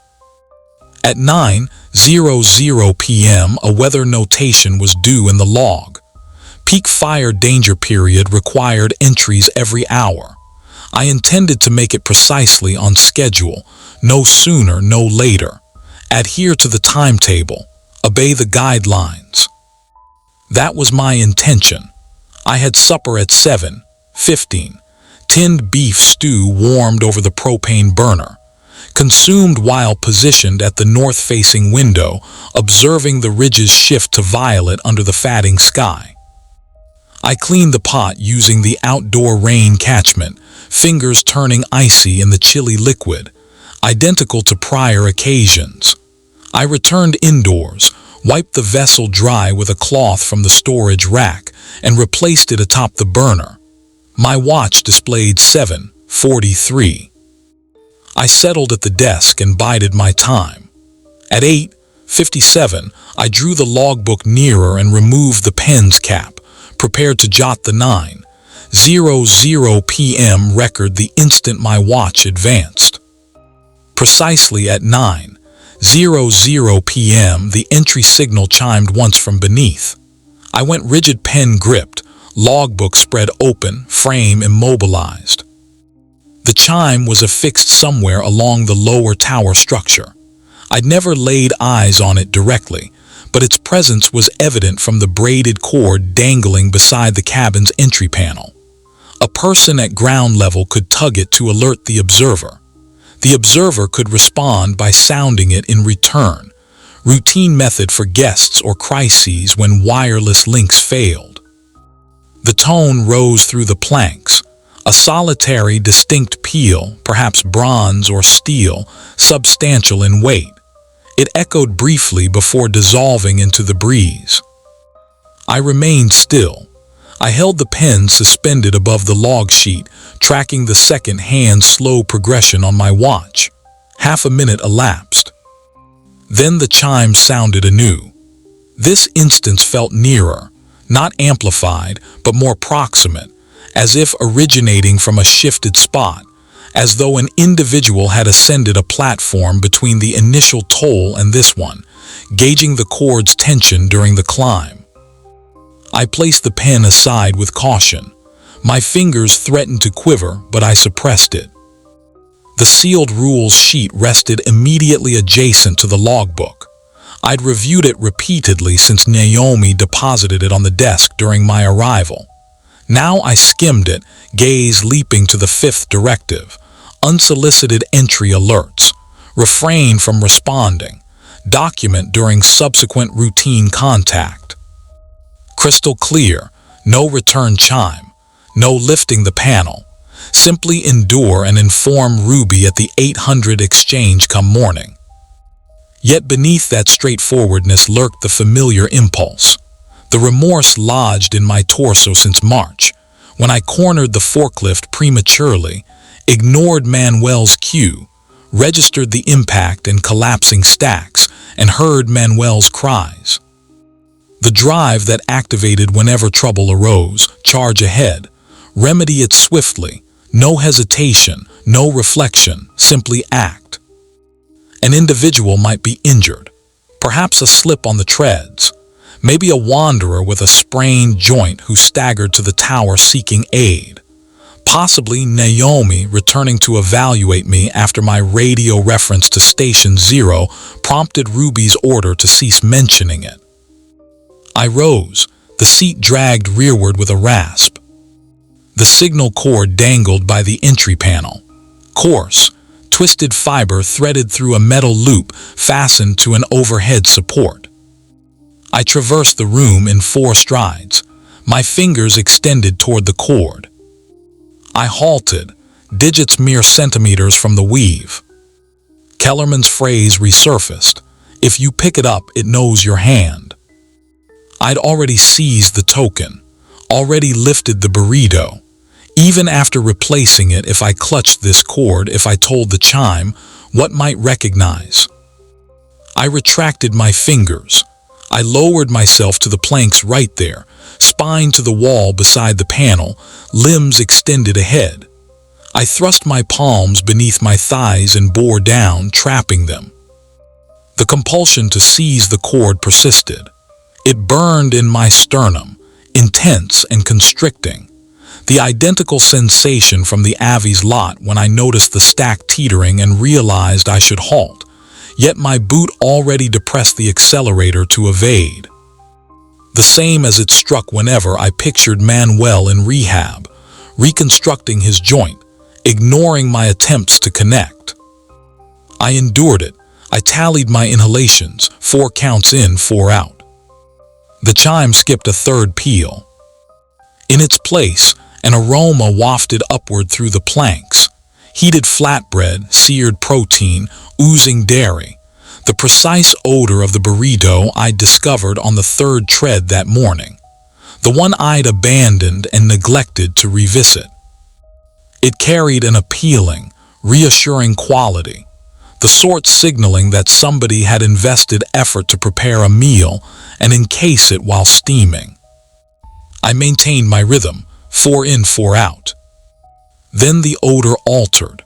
At 9:00 p.m., a weather notation was due in the log. Peak fire danger period required entries every hour. I intended to make it precisely on schedule, no sooner, no later. Adhere to the timetable, obey the guidelines. That was my intention. I had supper at 7:15. Tinned beef stew warmed over the propane burner. Consumed while positioned at the north-facing window, observing the ridges shift to violet under the fatting sky. I cleaned the pot using the outdoor rain catchment, fingers turning icy in the chilly liquid, identical to prior occasions. I returned indoors, wiped the vessel dry with a cloth from the storage rack, and replaced it atop the burner. My watch displayed 7:43. I settled at the desk and bided my time. At 8:57, I drew the logbook nearer and removed the pen's cap, prepared to jot the 9:00 p.m. record the instant my watch advanced. Precisely at 9:00 p.m., the entry signal chimed once from beneath. I went rigid, pen gripped, logbook spread open, frame immobilized. The chime was affixed somewhere along the lower tower structure. I'd never laid eyes on it directly, but its presence was evident from the braided cord dangling beside the cabin's entry panel. A person at ground level could tug it to alert the observer. The observer could respond by sounding it in return, routine method for guests or crises when wireless links failed. The tone rose through the planks, A solitary, distinct peel, perhaps bronze or steel, substantial in weight. It echoed briefly before dissolving into the breeze. I remained still. I held the pen suspended above the log sheet, tracking the second-hand slow progression on my watch. Half a minute elapsed. Then the chime sounded anew. This instance felt nearer, not amplified, but more proximate, as if originating from a shifted spot, as though an individual had ascended a platform between the initial toll and this one, gauging the cord's tension during the climb. I placed the pen aside with caution. My fingers threatened to quiver, but I suppressed it. The sealed rules sheet rested immediately adjacent to the logbook. I'd reviewed it repeatedly since Naomi deposited it on the desk during my arrival. Now I skimmed it, gaze leaping to the fifth directive. Unsolicited entry alerts. Refrain from responding. Document during subsequent routine contact. Crystal clear, no return chime, no lifting the panel. Simply endure and inform Ruby at the 800 exchange come morning. Yet beneath that straightforwardness lurked the familiar impulse. The remorse lodged in my torso since March, when I cornered the forklift prematurely, ignored Manuel's cue, registered the impact in collapsing stacks, and heard Manuel's cries. The drive that activated whenever trouble arose, charge ahead, remedy it swiftly, no hesitation, no reflection, simply act. An individual might be injured, perhaps a slip on the treads, maybe a wanderer with a sprained joint who staggered to the tower seeking aid, possibly Naomi returning to evaluate me after my radio reference to Station 0 prompted Ruby's order to cease mentioning it. I rose, the seat dragged rearward with a rasp. The signal cord dangled by the entry panel. Coarse, twisted fiber threaded through a metal loop fastened to an overhead support. I traversed the room in 4 strides, my fingers extended toward the cord. I halted, digits mere centimeters from the weave. Kellerman's phrase resurfaced, "If you pick it up, it knows your hand." I'd already seized the token, already lifted the burrito. Even after replacing it, if I clutched this cord, if I told the chime, what might recognize? I retracted my fingers. I lowered myself to the planks right there, spine to the wall beside the panel, limbs extended ahead. I thrust my palms beneath my thighs and bore down, trapping them. The compulsion to seize the cord persisted. It burned in my sternum, intense and constricting. The identical sensation from the Avi's lot when I noticed the stack teetering and realized I should halt, yet my boot already depressed the accelerator to evade. The same as it struck whenever I pictured Manuel in rehab, reconstructing his joint, ignoring my attempts to connect. I endured it. I tallied my inhalations, 4 counts in, 4 out. The chime skipped a third peal. In its place, an aroma wafted upward through the planks. Heated flatbread, seared protein, oozing dairy. The precise odor of the burrito I'd discovered on the 3rd tread that morning. The one I'd abandoned and neglected to revisit. It carried an appealing, reassuring quality. The sort signaling that somebody had invested effort to prepare a meal and encase it while steaming. I maintained my rhythm, 4 in, 4 out. Then the odor altered.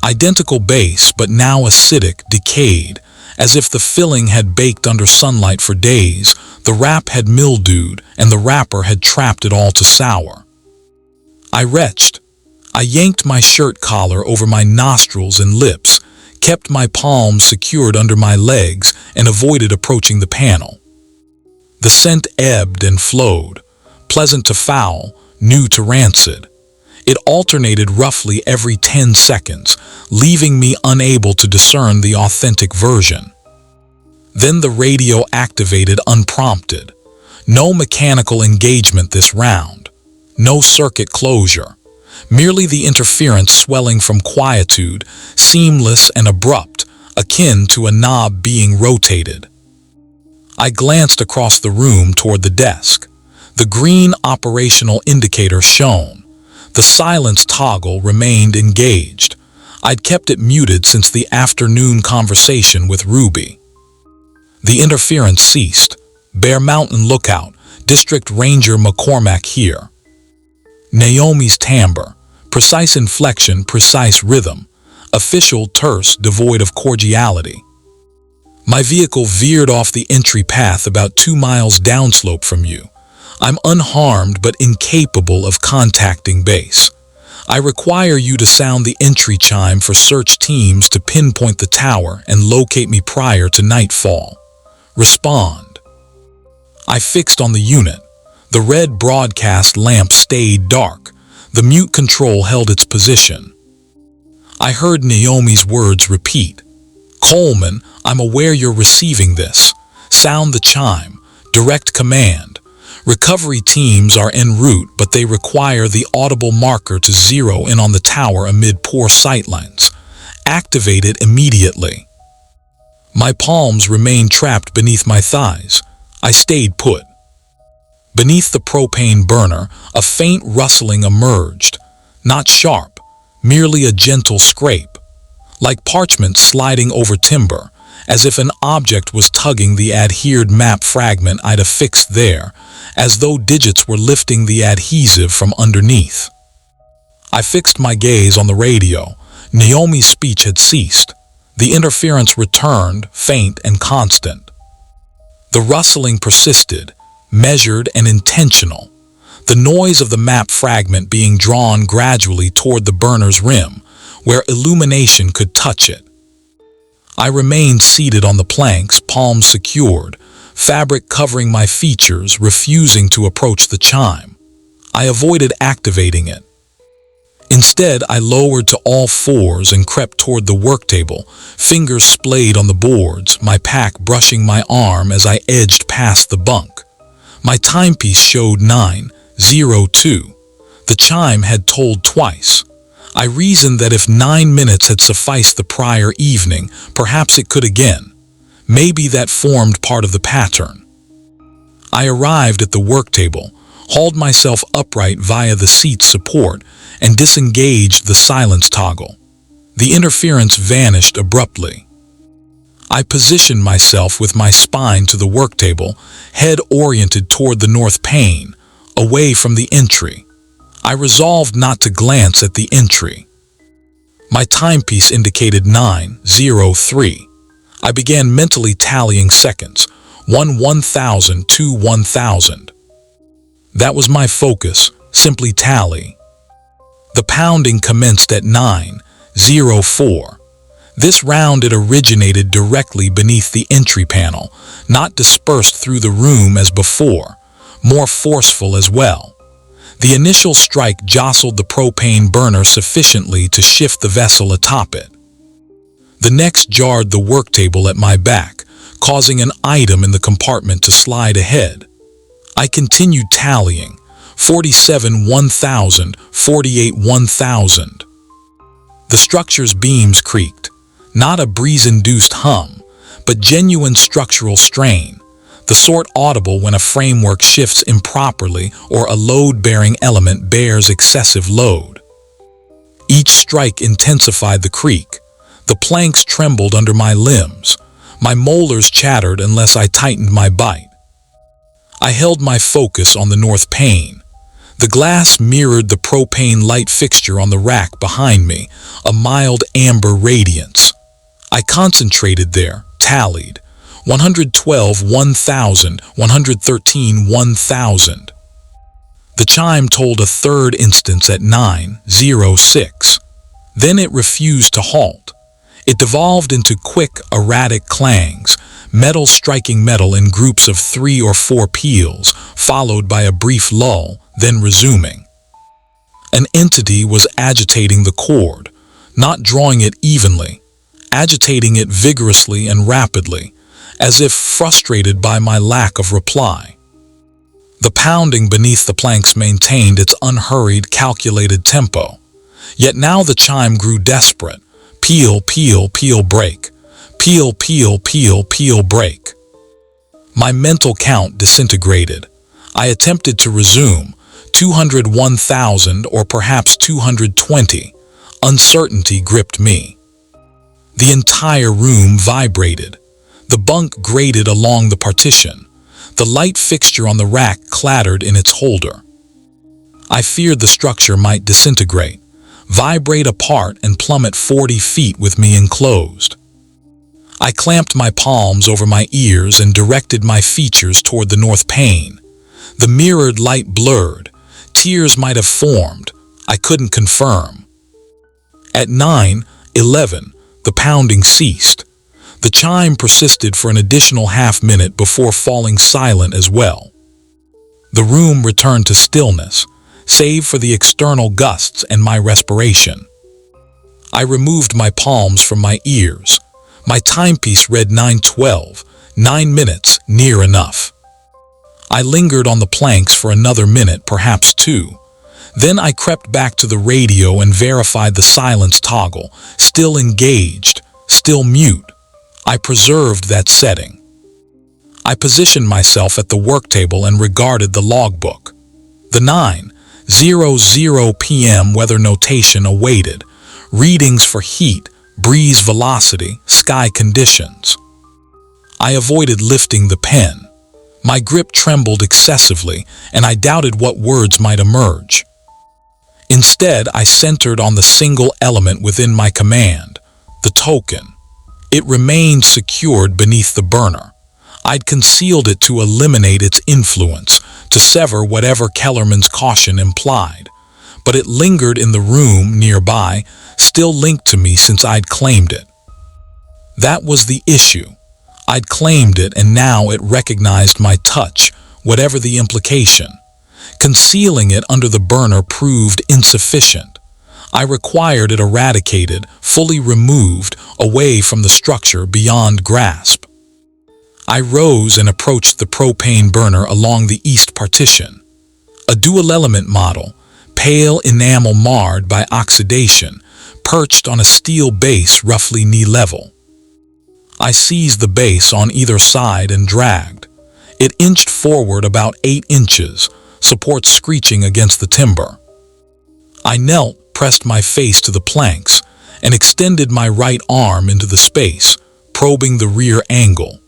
Identical base, but now acidic, decayed, as if the filling had baked under sunlight for days, the wrap had mildewed, and the wrapper had trapped it all to sour. I retched. I yanked my shirt collar over my nostrils and lips, kept my palms secured under my legs, and avoided approaching the panel. The scent ebbed and flowed, pleasant to foul, new to rancid. It alternated roughly every 10 seconds, leaving me unable to discern the authentic version. Then the radio activated unprompted. No mechanical engagement this round. No circuit closure. merely the interference swelling from quietude, seamless and abrupt, akin to a knob being rotated. I glanced across the room toward the desk. The green operational indicator shone. The silence toggle remained engaged. I'd kept it muted since the afternoon conversation with Ruby. The interference ceased. Bear Mountain Lookout, District Ranger McCormack here. Naomi's timbre, precise inflection, precise rhythm, official, terse, devoid of cordiality. My vehicle veered off the entry path about 2 miles downslope from you. I'm unharmed but incapable of contacting base. I require you to sound the entry chime for search teams to pinpoint the tower and locate me prior to nightfall. Respond. I fixed on the unit. The red broadcast lamp stayed dark. The mute control held its position. I heard Naomi's words repeat. Coleman, I'm aware you're receiving this. Sound the chime. Direct command. Recovery teams are en route, but they require the audible marker to zero in on the tower amid poor sightlines. Activate it immediately. My palms remained trapped beneath my thighs. I stayed put. Beneath the propane burner, a faint rustling emerged. Not sharp, merely a gentle scrape. Like parchment sliding over timber, as if an object was tugging the adhered map fragment I'd affixed there, as though digits were lifting the adhesive from underneath. I fixed my gaze on the radio. Naomi's speech had ceased. The interference returned, faint and constant. The rustling persisted, measured and intentional, the noise of the map fragment being drawn gradually toward the burner's rim, where illumination could touch it. I remained seated on the planks, palms secured, fabric covering my features, refusing to approach the chime. I avoided activating it. Instead, I lowered to all fours and crept toward the work table, fingers splayed on the boards, my pack brushing my arm as I edged past the bunk. My timepiece showed 9:02. The chime had tolled twice. I reasoned that if 9 minutes had sufficed the prior evening, perhaps it could again. Maybe that formed part of the pattern. I arrived at the work table, hauled myself upright via the seat's support, and disengaged the silence toggle. The interference vanished abruptly. I positioned myself with my spine to the work table, head oriented toward the north pane, away from the entry. I resolved not to glance at the entry. My timepiece indicated 9:03. I began mentally tallying seconds, 1,000 to 1,000. That was my focus, simply tally. The pounding commenced at 9:04. This round it originated directly beneath the entry panel, not dispersed through the room as before, more forceful as well. The initial strike jostled the propane burner sufficiently to shift the vessel atop it. The next jarred the work table at my back, causing an item in the compartment to slide ahead. I continued tallying, 47 1,000, 48 1,000. The structure's beams creaked, not a breeze-induced hum, but genuine structural strain, the sort audible when a framework shifts improperly or a load-bearing element bears excessive load. Each strike intensified the creak. The planks trembled under my limbs. My molars chattered unless I tightened my bite. I held my focus on the north pane. The glass mirrored the propane light fixture on the rack behind me, a mild amber radiance. I concentrated there, tallied. 112 1,000, 113 1,000. The chime told a third instance at 9:06. Then it refused to halt. It devolved into quick, erratic clangs, metal striking metal in groups of 3 or 4 peals, followed by a brief lull, then resuming. An entity was agitating the cord, not drawing it evenly, agitating it vigorously and rapidly, as if frustrated by my lack of reply. The pounding beneath the planks maintained its unhurried, calculated tempo. Yet now the chime grew desperate. Peel, peel, peel, break. Peel, peel, peel, peel, break. My mental count disintegrated. I attempted to resume. 201,000 or perhaps 220. Uncertainty gripped me. The entire room vibrated. The bunk grated along the partition. The light fixture on the rack clattered in its holder. I feared the structure might disintegrate, vibrate apart and plummet 40 feet with me enclosed. I clamped my palms over my ears and directed my features toward the north pane. The mirrored light blurred. Tears might have formed. I couldn't confirm. At 9:11, the pounding ceased. The chime persisted for an additional half-minute before falling silent as well. The room returned to stillness, save for the external gusts and my respiration. I removed my palms from my ears. My timepiece read 9:12, 9 minutes, near enough. I lingered on the planks for another minute, perhaps two. Then I crept back to the radio and verified the silence toggle, still engaged, still mute. I preserved that setting. I positioned myself at the work table and regarded the logbook. The 9:00 p.m. weather notation awaited, readings for heat, breeze velocity, sky conditions. I avoided lifting the pen. My grip trembled excessively, and I doubted what words might emerge. Instead, I centered on the single element within my command, the token. It remained secured beneath the burner. I'd concealed it to eliminate its influence, to sever whatever Kellerman's caution implied. But it lingered in the room nearby, still linked to me since I'd claimed it. That was the issue. I'd claimed it, and now it recognized my touch, whatever the implication. Concealing it under the burner proved insufficient. I required it eradicated, fully removed, away from the structure beyond grasp. I rose and approached the propane burner along the east partition. A dual-element model, pale enamel marred by oxidation, perched on a steel base roughly knee-level. I seized the base on either side and dragged. It inched forward about 8 inches, support screeching against the timber. I knelt, pressed my face to the planks, and extended my right arm into the space, probing the rear angle.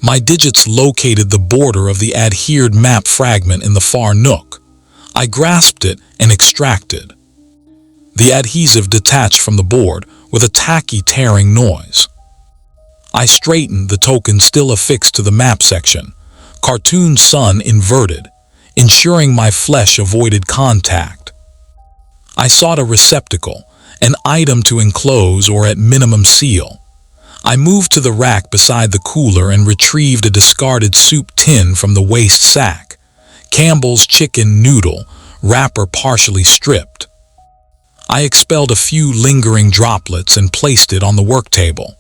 My digits located the border of the adhered map fragment in the far nook. I grasped it and extracted. The adhesive detached from the board with a tacky tearing noise. I straightened the token still affixed to the map section, cartoon sun inverted, ensuring my flesh avoided contact. I sought a receptacle, an item to enclose or at minimum seal. I moved to the rack beside the cooler and retrieved a discarded soup tin from the waste sack. Campbell's chicken noodle, wrapper partially stripped. I expelled a few lingering droplets and placed it on the work table.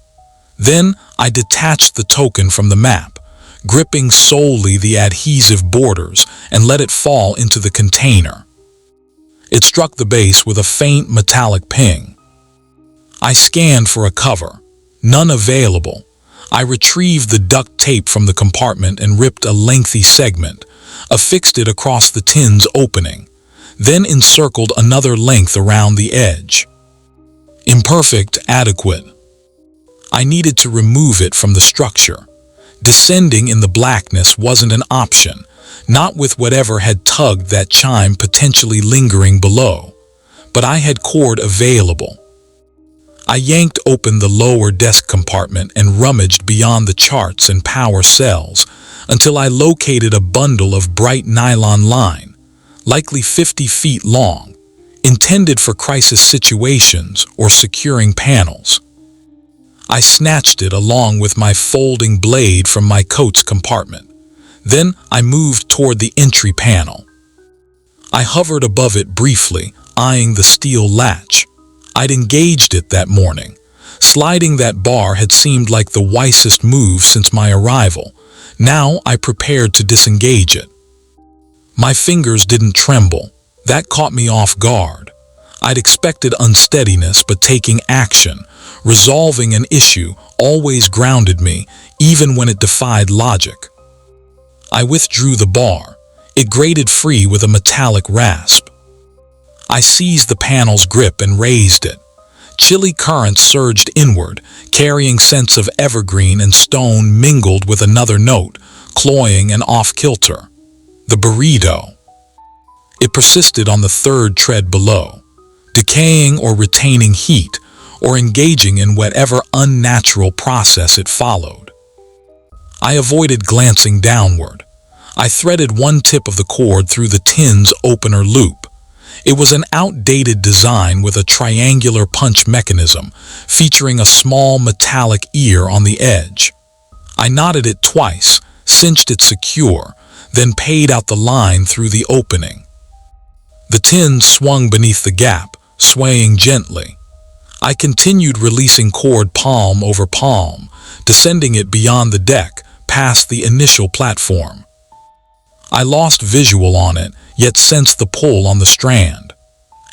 Then I detached the token from the map, gripping solely the adhesive borders, and let it fall into the container. It struck the base with a faint metallic ping. I scanned for a cover. None available. I retrieved the duct tape from the compartment and ripped a lengthy segment, affixed it across the tin's opening, then encircled another length around the edge. Imperfect, adequate. I needed to remove it from the structure. Descending in the blackness wasn't an option, not with whatever had tugged that chime potentially lingering below. But I had cord available. I yanked open the lower desk compartment and rummaged beyond the charts and power cells until I located a bundle of bright nylon line, likely 50 feet long, intended for crisis situations or securing panels. I snatched it along with my folding blade from my coat's compartment. Then I moved toward the entry panel. I hovered above it briefly, eyeing the steel latch. I'd engaged it that morning. Sliding that bar had seemed like the wisest move since my arrival. Now I prepared to disengage it. My fingers didn't tremble. That caught me off guard. I'd expected unsteadiness, but taking action, resolving an issue, always grounded me, even when it defied logic. I withdrew the bar. It grated free with a metallic rasp. I seized the panel's grip and raised it. Chilly currents surged inward, carrying scents of evergreen and stone mingled with another note, cloying and off-kilter. The burrito. It persisted on the third tread below, decaying or retaining heat, or engaging in whatever unnatural process it followed. I avoided glancing downward. I threaded one tip of the cord through the tin's opener loop. It was an outdated design with a triangular punch mechanism, featuring a small metallic ear on the edge. I knotted it twice, cinched it secure, then paid out the line through the opening. The tin swung beneath the gap, swaying gently. I continued releasing cord palm over palm, descending it beyond the deck, past the initial platform. I lost visual on it, yet sensed the pull on the strand.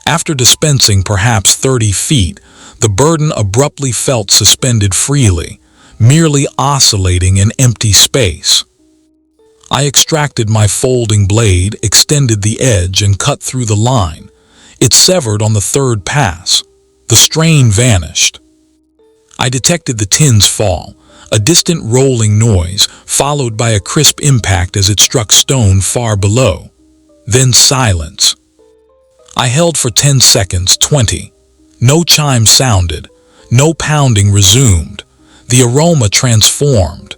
After dispensing perhaps 30 feet, the burden abruptly felt suspended freely, merely oscillating in empty space. I extracted my folding blade, extended the edge, and cut through the line. It severed on the third pass. The strain vanished. I detected the tin's fall, a distant rolling noise, followed by a crisp impact as it struck stone far below. Then silence. I held for 10 seconds, 20. No chime sounded. No pounding resumed. The aroma transformed.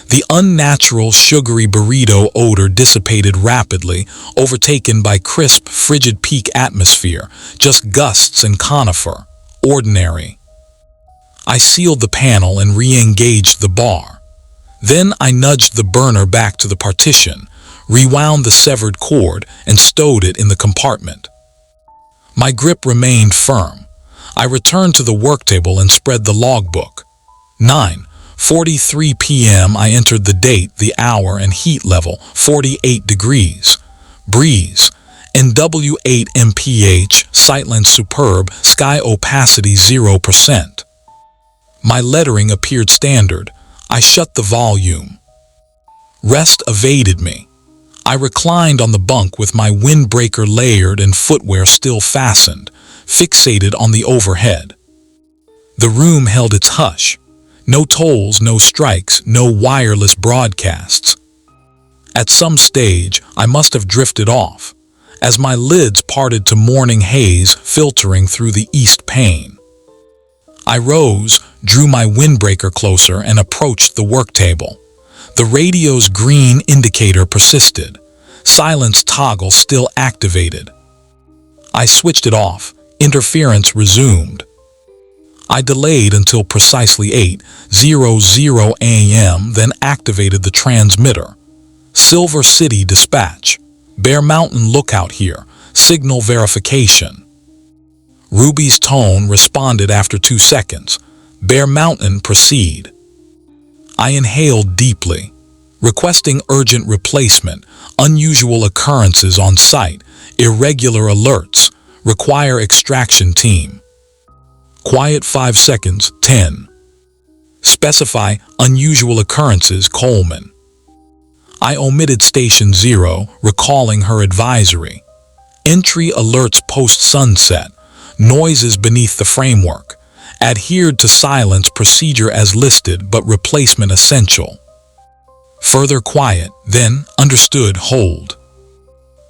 The unnatural, sugary burrito odor dissipated rapidly, overtaken by crisp, frigid peak atmosphere, just gusts and conifer. Ordinary. I sealed the panel and re-engaged the bar. Then I nudged the burner back to the partition, rewound the severed cord, and stowed it in the compartment. My grip remained firm. I returned to the work table and spread the logbook. 9:43 p.m. I entered the date, the hour, and heat level, 48 degrees. Breeze. NW8 mph, sightline superb, sky opacity 0%. My lettering appeared standard. I shut the volume. Rest evaded me. I reclined on the bunk with my windbreaker layered and footwear still fastened, fixated on the overhead. The room held its hush. No tolls, no strikes, no wireless broadcasts. At some stage, I must have drifted off, as my lids parted to morning haze filtering through the east pane. I rose, drew my windbreaker closer, and approached the work table. The radio's green indicator persisted. Silence toggle still activated. I switched it off. Interference resumed. I delayed until precisely 8:00 a.m., then activated the transmitter. Silver City Dispatch. Bear Mountain lookout here. Signal verification. Ruby's tone responded after 2 seconds. Bear Mountain, proceed. I inhaled deeply, requesting urgent replacement, unusual occurrences on site, irregular alerts, require extraction team. Quiet 5 seconds, 10. Specify unusual occurrences, Coleman. I omitted Station 0, recalling her advisory. Entry alerts post-sunset, noises beneath the framework, adhered to silence procedure as listed but replacement essential. Further quiet, then understood, hold.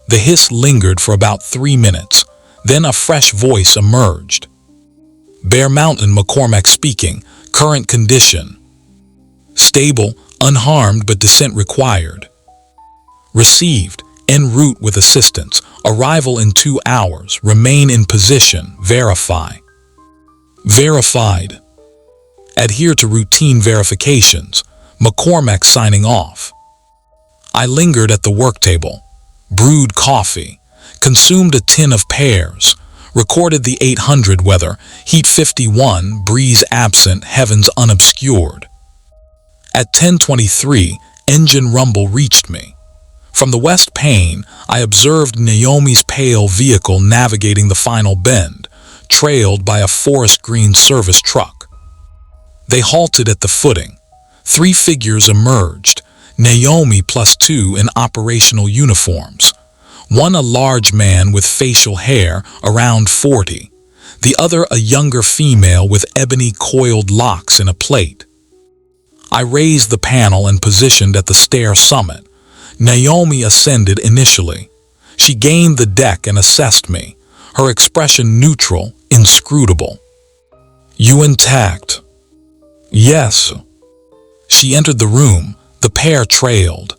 The hiss lingered for about 3 minutes, then a fresh voice emerged. Bear Mountain, McCormack speaking, current condition. Stable, unharmed but descent required. Received, en route with assistance, arrival in 2 hours, remain in position, verify. Verified. Adhere to routine verifications, McCormack signing off. I lingered at the work table, brewed coffee, consumed a tin of pears, recorded the 800 weather, heat 51, breeze absent, heavens unobscured. At 10:23, engine rumble reached me. From the west pane, I observed Naomi's pale vehicle navigating the final bend, trailed by a forest green service truck. They halted at the footing. 3 figures emerged, Naomi plus 2 in operational uniforms. One a large man with facial hair around 40, the other a younger female with ebony coiled locks in a plait. I raised the panel and positioned at the stair summit. Naomi ascended initially. She gained the deck and assessed me, her expression neutral, inscrutable. "You intact?" "Yes." She entered the room. The pair trailed.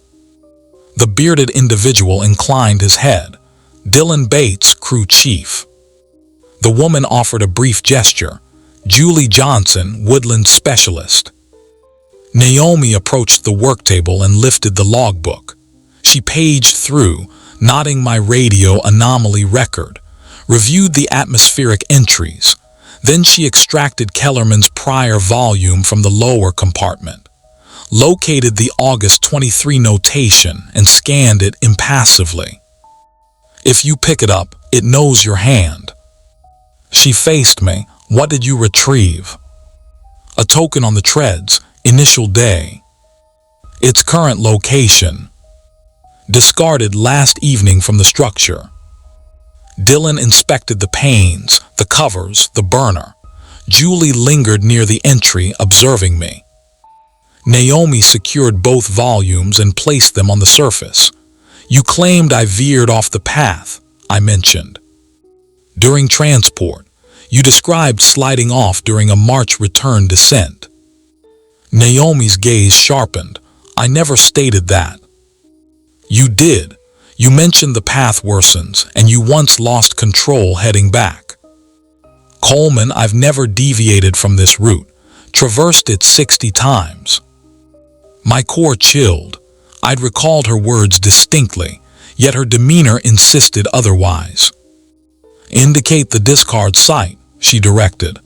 The bearded individual inclined his head. Dylan Bates, crew chief. The woman offered a brief gesture. Julie Johnson, woodland specialist. Naomi approached the work table and lifted the logbook. She paged through, nodding my radio anomaly record, reviewed the atmospheric entries. Then she extracted Kellerman's prior volume from the lower compartment, located the August 23 notation, and scanned it impassively. "If you pick it up, it knows your hand." She faced me. "What did you retrieve?" "A token on the treads, initial day. Its current location. Discarded last evening from the structure." Dylan inspected the panes, the covers, the burner. Julie lingered near the entry, observing me. Naomi secured both volumes and placed them on the surface. "You claimed I veered off the path," I mentioned. "During transport, you described sliding off during a march return descent." Naomi's gaze sharpened. "I never stated that." "You did. You mentioned the path worsens, and you once lost control heading back." "Coleman, I've never deviated from this route, traversed it 60 times. My core chilled. I'd recalled her words distinctly, yet her demeanor insisted otherwise. "Indicate the discard site," she directed.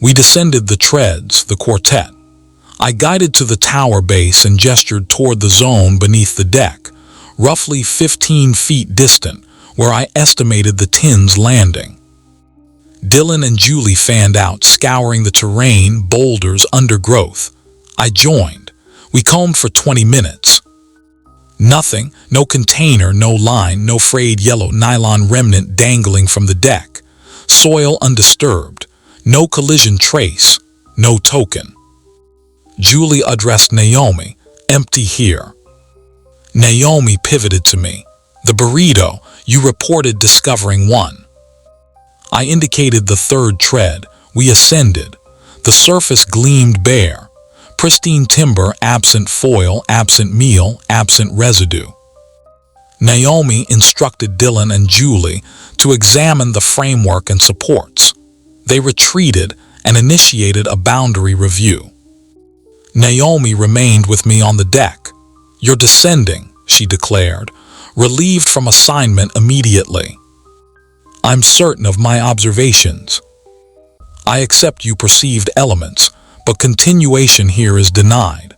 We descended the treads, the quartet. I guided to the tower base and gestured toward the zone beneath the deck, roughly 15 feet distant, where I estimated the tin's landing. Dylan and Julie fanned out, scouring the terrain, boulders, undergrowth. I joined. We combed for 20 minutes. Nothing, no container, no line, no frayed yellow nylon remnant dangling from the deck. Soil undisturbed, no collision trace, no token. Julie addressed Naomi. "Empty here." Naomi pivoted to me. "The burrito, you reported discovering one." I indicated the third tread. We ascended. The surface gleamed bare. Pristine timber, absent foil, absent meal, absent residue. Naomi instructed Dylan and Julie to examine the framework and supports. They retreated and initiated a boundary review. Naomi remained with me on the deck. "You're descending," she declared, relieved from assignment immediately. "I'm certain of my observations. I accept you perceived elements, but continuation here is denied."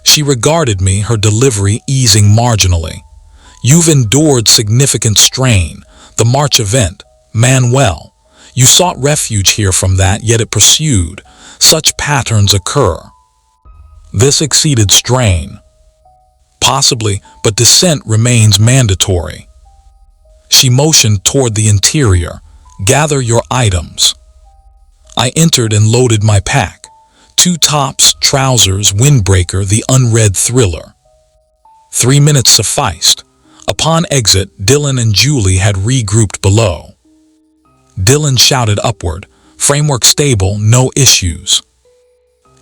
She regarded me, her delivery easing marginally. "You've endured significant strain, the March event, Manuel. You sought refuge here from that, yet it pursued. Such patterns occur." "This exceeded strain." "Possibly, but descent remains mandatory." She motioned toward the interior. "Gather your items." I entered and loaded my pack. 2 tops, trousers, windbreaker, the unread thriller. 3 minutes sufficed. Upon exit, Dylan and Julie had regrouped below. Dylan shouted upward, "Framework stable, no issues."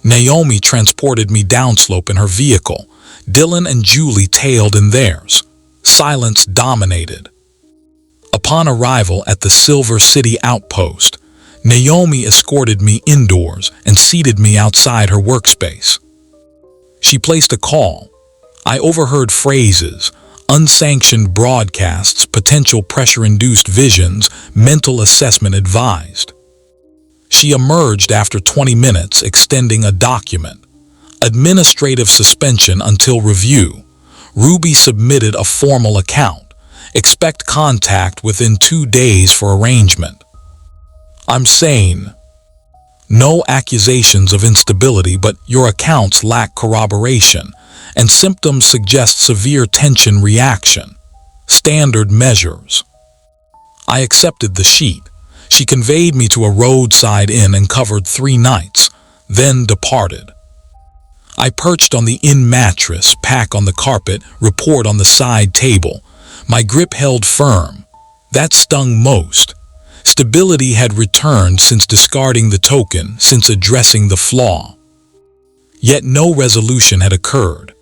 Naomi transported me downslope in her vehicle. Dylan and Julie tailed in theirs. Silence dominated. Upon arrival at the Silver City outpost, Naomi escorted me indoors and seated me outside her workspace. She placed a call. I overheard phrases, unsanctioned broadcasts, potential pressure-induced visions, mental assessment advised. She emerged after 20 minutes, extending a document. Administrative suspension until review. Ruby submitted a formal account. Expect contact within 2 days for arrangement. I'm sane. No accusations of instability, but your accounts lack corroboration, and symptoms suggest severe tension reaction. Standard measures. I accepted the sheet. She conveyed me to a roadside inn and covered 3 nights, then departed. I perched on the inn mattress, pack on the carpet, report on the side table. My grip held firm. That stung most. Stability had returned since discarding the token, since addressing the flaw. Yet no resolution had occurred.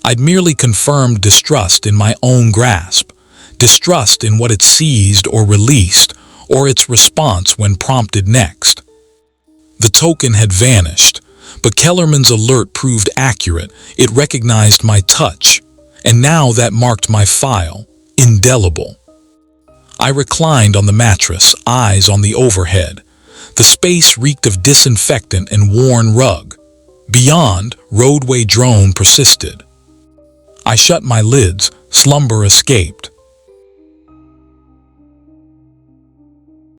I'd merely confirmed distrust in my own grasp, distrust in what it seized or released, or its response when prompted next. The token had vanished, but Kellerman's alert proved accurate. It recognized my touch, and now that marked my file, indelible. I reclined on the mattress, eyes on the overhead. The space reeked of disinfectant and worn rug. Beyond, roadway drone persisted. I shut my lids, slumber escaped.